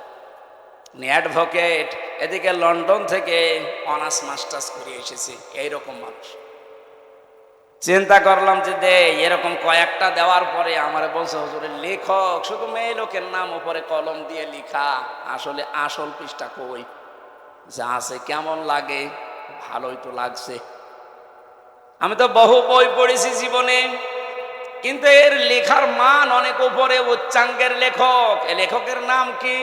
উনি অ্যাডভোকেট, এদিকে লন্ডন থেকে অনার্স মাস্টার্স করে এসেছে, এইরকম মানুষ। চিন্তা করলাম যে দে, এরকম কয়েকটা দেওয়ার পরে আমার বলছে হুজুরের লেখক শুধু মেয়ে লোকের নাম উপরে কলম দিয়ে লিখা, আসলে আসল পৃষ্ঠা কই? যা আছে কেমন লাগে? ভালোই তো লাগছে। আমি তো বহু বই পড়েছি জীবনে, কিন্তু এর লেখার মান অনেক উপরে, উচ্চাঙ্গের লেখক। এ লেখকের নাম কি?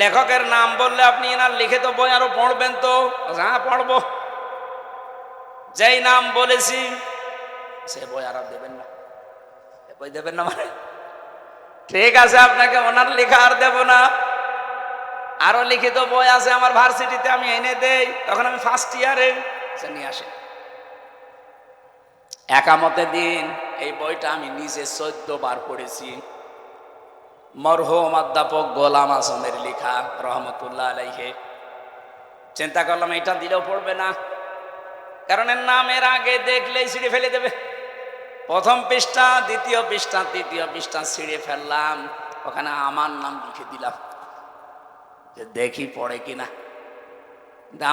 লেখকের নাম বললে আপনি এনার লিখিত বই আরো পড়বেন তো? হ্যাঁ পড়বো। যেই নাম বলেছি সে বই আর দেবেন না, বই দেবেন না মানে ঠিক আছে, আপনাকে ওনার লেখা আর দেব না। আরো লিখিত বই আছে আমার ভার্সিটিতে, আমি এনে দেই, তখন আমি ফার্স্ট ইয়ারে, সে নিয়ে আসে। একামতের দিন এই বইটা আমি নিজে 14 বার পড়েছি। মরহুম অধ্যাপক গোলাম আজমের লেখা, রহমতুল্লাহ আলাইহি। চিন্তা করলাম এটা দিলেও পড়বে না, কারণ এর নামের আগে দেখলেই ছিঁড়ে ফেলে দেবে। প্রথম পৃষ্ঠা, দ্বিতীয় পৃষ্ঠা, তৃতীয় পৃষ্ঠা ছিঁড়ে ফেললাম, ওখানে আমার নাম লিখে দিলাম যে দেখি পড়ে কিনা।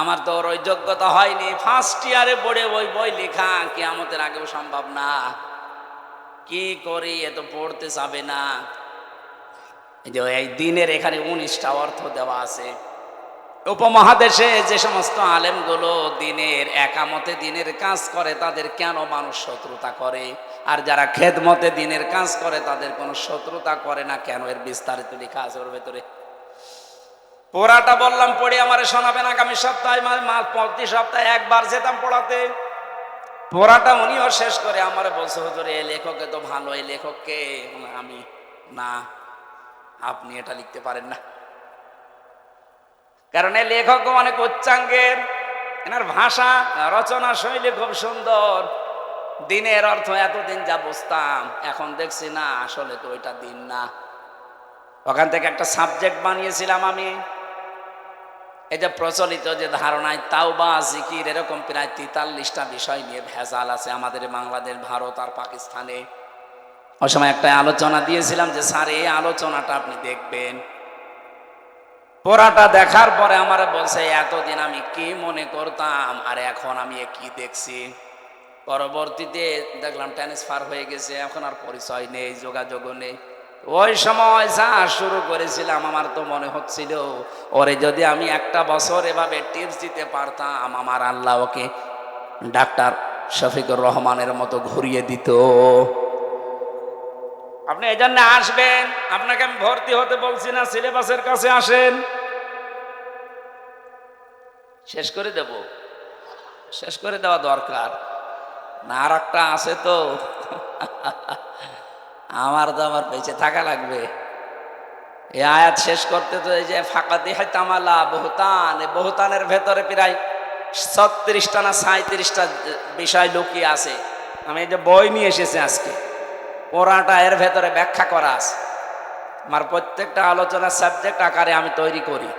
আমার তো ওর ওই যোগ্যতা হয়নি, ফার্স্ট ইয়ারে পড়ে ওই বই লেখা কিয়ামতের আগেও সম্ভব না। কি করি, এ তো পড়তে যাবে না। এই দিনের এখানে 19টা অর্থ দেওয়া আছে। উপমহাদেশে যে সমস্ত আলেমগুলো দিনের একামতে দিনের কাজ করে তাদের কেন মানুষ শত্রুতা করে, আর যারা খেদমতে দিনের কাজ করে তাদের কোনো শত্রুতা করে না কেন, এর বিস্তারিত লেখা আছে ওর ভেতরে। পোড়াটা বললাম পড়ে আমারে শোনাবেন আগামী সপ্তাহে, প্রতি সপ্তাহে একবার যেতাম পড়াতে। পোড়াটা উনিও শেষ করে আমারে বলছে হুজুর এই লেখকে তো ভালো, এই লেখককে আমি না, আপনি এটা লিখতে পারেন না, কারণ এই লেখক অনেক উচ্চাঙ্গের, এনার ভাষা রচনা শৈলী খুব সুন্দর। দিনের অর্থ এতদিন যা বুঝতাম, এখন দেখছি না আসলে তো ওইটা দিন না। ওখান থেকে একটা সাবজেক্ট বানিয়েছিলাম আমি। এই যে প্রচলিত যে ধারণায় তাওবা, জিকির, এরকম প্রায় 43টা বিষয় নিয়ে ভেজাল আছে আমাদের বাংলাদেশ, ভারত আর পাকিস্তানে। ওই সময় একটা আলোচনা দিয়েছিলাম যে স্যার এই আলোচনাটা আপনি দেখবেন। পড়াটা দেখার পরে আমার বলছে এতদিন আমি কি মনে করতাম আর এখন আমি কি দেখছি। পরবর্তীতে দেখলাম ট্রান্সফার হয়ে গেছে, এখন আর পরিচয় নেই, যোগাযোগও নেই। ওই সময় যা শুরু করেছিলাম আমার তো মনে হচ্ছিল ওরে যদি আমি একটা বছর এভাবে টিপস দিতে পারতাম, আমার আল্লাহ ওকে ডাক্তার শফিকুর রহমানের মতো ঘুরিয়ে দিত। আপনি এই জন্য আসবেন, আপনাকে আমি ভর্তি হতে বলছি না, সিলেবাসের কাছে আসেন, শেষ করে দেব, শেষ করে দেওয়া দরকার না। আর একটা আছে তো আমার তো আমার বেঁচে থাকা লাগবে। এই আয়াত শেষ করতে তো এই যে ফাঁকা দেহাই তামালা বহুতান, এই বহুতানের ভেতরে প্রায় 36টা না 37টা বিষয় লুকিয়ে আছে। আমি এই যে বই নিয়ে এসেছি আজকে, পুরাটা এর ভেতরে ব্যাখ্যা করা আছে। আমার প্রত্যেকটা আলোচনার সাবজেক্ট আকারে আমি তৈরি করি।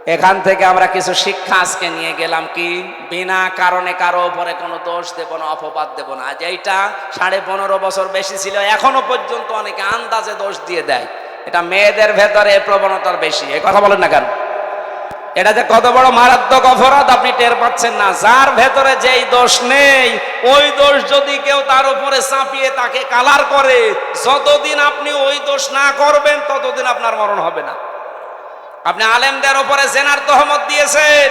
এখান থেকে আমরা কিছু শিক্ষা আজকে নিয়ে গেলাম, কি বিনা কারণে কারো উপরে কোনো দোষ দেব না, অপবাদ দেব না। আজ এইটা 15.5 বছর বেশি ছিল, এখনো পর্যন্ত অনেকে আন্দাজে দোষ দিয়ে দেয়। এটা মেয়েদের ভেতরে প্রবণতার বেশি, এই কথা বলেন না কেন? এটা যে কত বড় মারাত্মক অপরাধ আপনি টের পাচ্ছেন না। যার ভেতরে যেই দোষ নেই, ওই দোষ যদি কেউ তার উপরে চাপিয়ে তাকে কালার করে, যতদিন আপনি ওই দোষ না করবেন ততদিন আপনার মরণ হবে না। আপনি আলেমদের উপরে জেনার তহমত দিয়েছেন,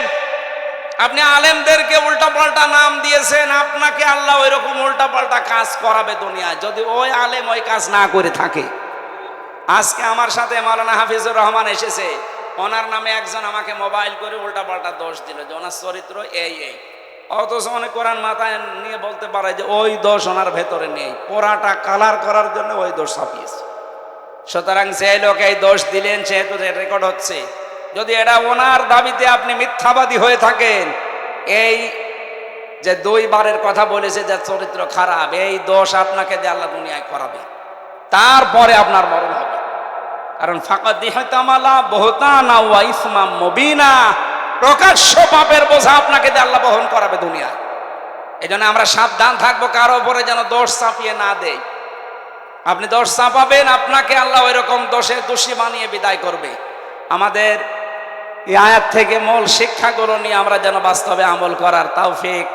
আপনি আলেমদেরকে উল্টাপাল্টা নাম দিয়েছেন, আপনাকে আল্লাহ ওই রকম উল্টাপাল্টা কাজ করাবে দুনিয়ায়, যদি ওই আলেম ওই কাজ না করে থাকে। আজকে আমার সাথে মাওলানা হাফিজুর রহমান এসেছে, ওনার নামে একজন আমাকে মোবাইল করে উল্টাপাল্টা দোষ দিল যে ওনার চরিত্র এই এই, অথচ অনেক কোরআন মাথায় নিয়ে বলতে পারে যে ওই দোষ ওনার ভেতরে নেই, পোড়াটা কালার করার জন্য ওই দোষ ছাপিয়েছে। সুতরাং যে লোক এই দোষ দিলেন সেহেতু রেকর্ড হচ্ছে, যদি এটা ওনার দাবিতে আপনি মিথ্যাবাদী হয়ে থাকেন, এই যে 2 বারের কথা বলেছে যে চরিত্র খারাপ, এই দোষ আপনাকে দিয়ে আল্লাহ দুনিয়ায় করাবে, তারপরে আপনার মরণ হবে। কারণ ফাকাদ ইহতামালা বুহতানা ওয়া ইসমাম মুবিনা, প্রকাশ্য পাপের বোঝা আপনাকে দিয়ে আল্লাহ বহন করাবে দুনিয়ায়। এজন্য আমরা সাবধান থাকবো, কারো উপরে যেন দোষ চাপিয়ে না দেয়। আপনি দোষ চাপাবেন, আপনাকে আল্লাহ ওই রকম দোষে দোষী বানিয়ে বিদায় করবে। আমাদের এই আয়াত থেকে মূল শিক্ষাগুলো নিয়ে আমরা যেন বাস্তবে আমল করার তৌফিক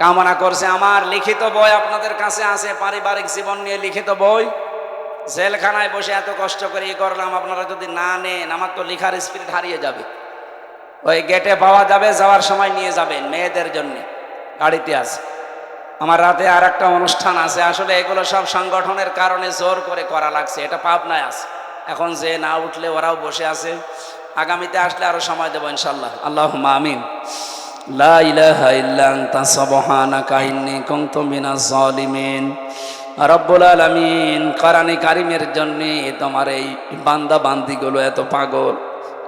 কামনা করছে। আমার লিখিত বই আপনাদের কাছে আছে, পারিবারিক জীবন নিয়ে লিখিত বই। জেলখানায় বসে এত কষ্ট করে করলাম, আপনারা যদি না নেন আমার তো লেখার স্পিরিট হারিয়ে যাবে। ওই গেটে পাওয়া যাবে, যাওয়ার সময় নিয়ে যাবেন, মেয়েদের জন্য গাড়িতে আছে। আমার রাতে আর একটা অনুষ্ঠান আছে, আসলে এগুলো সব সংগঠনের কারণে জোর করে করা লাগছে, এটা পাবনায় আছে। এখন যে না উঠলে ওরাও বসে আছে, আগামীতে আসলে আরো সময় দেবো ইনশাল্লাহ। আল্লাহুম্মা আমিন। লা ইলাহা ইল্লা আনতা সুবহানাকা ইন্নী কুনতু মিনাজ জালিমিন। রব্বুল আলামিন, কোরআনে কারিমের জন্য তোমার এই বান্দা বান্দিগুলো এত পাগল,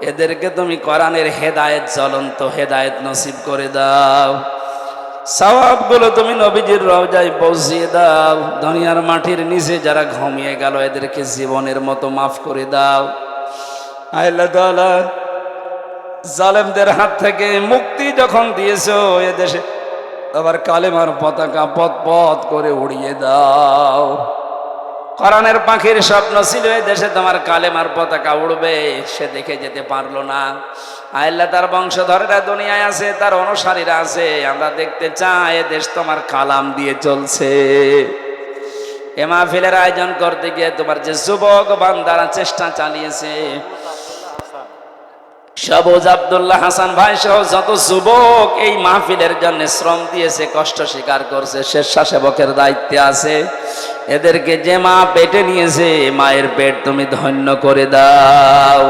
এদেরকে তুমি কোরআনের হেদায়েত, জ্বলন্ত হেদায়েত নসিব করে দাও। সওয়াবগুলো তুমি নবীজির রওজায় পৌঁছিয়ে দাও। দুনিয়ার মাটির নিচে যারা ঘুমিয়ে গেল এদেরকে জীবনের মতো মাফ করে দাও। আল্লাহ তাআলা, জালেমদের হাত থেকে মুক্তি যখন দিয়েছো, এদেশে আবার কালেমার পতাকা পথ পথ করে উড়িয়ে দাও। কোরআনের পাখির স্বপ্ন ছিল এই দেশে তোমার কালেমার পতাকা উড়বে, সে দেখে যেতে পারলো না। আল্লাহ, তার বংশধরেরা দুনিয়ায় আছে, তার অনুসারীরা আছে, আমরা দেখতে চাই এ দেশ তোমার কালাম দিয়ে চলছে। এ মাহফিলের আয়োজন করতে গিয়ে তোমার যে যুবক বান্দারা চেষ্টা চালিয়েছে, সবুজ আব্দুল্লাহ হাসান ভাই সহ যত যুবক এই মাহফিলের জন্য শ্রম দিয়েছে, কষ্ট স্বীকার করছে, স্বেচ্ছাসেবকের দায়িত্বে আছে, এদেরকে যে মা পেটে নিয়েছে, মায়ের পেট তুমি ধন্য করে দাও।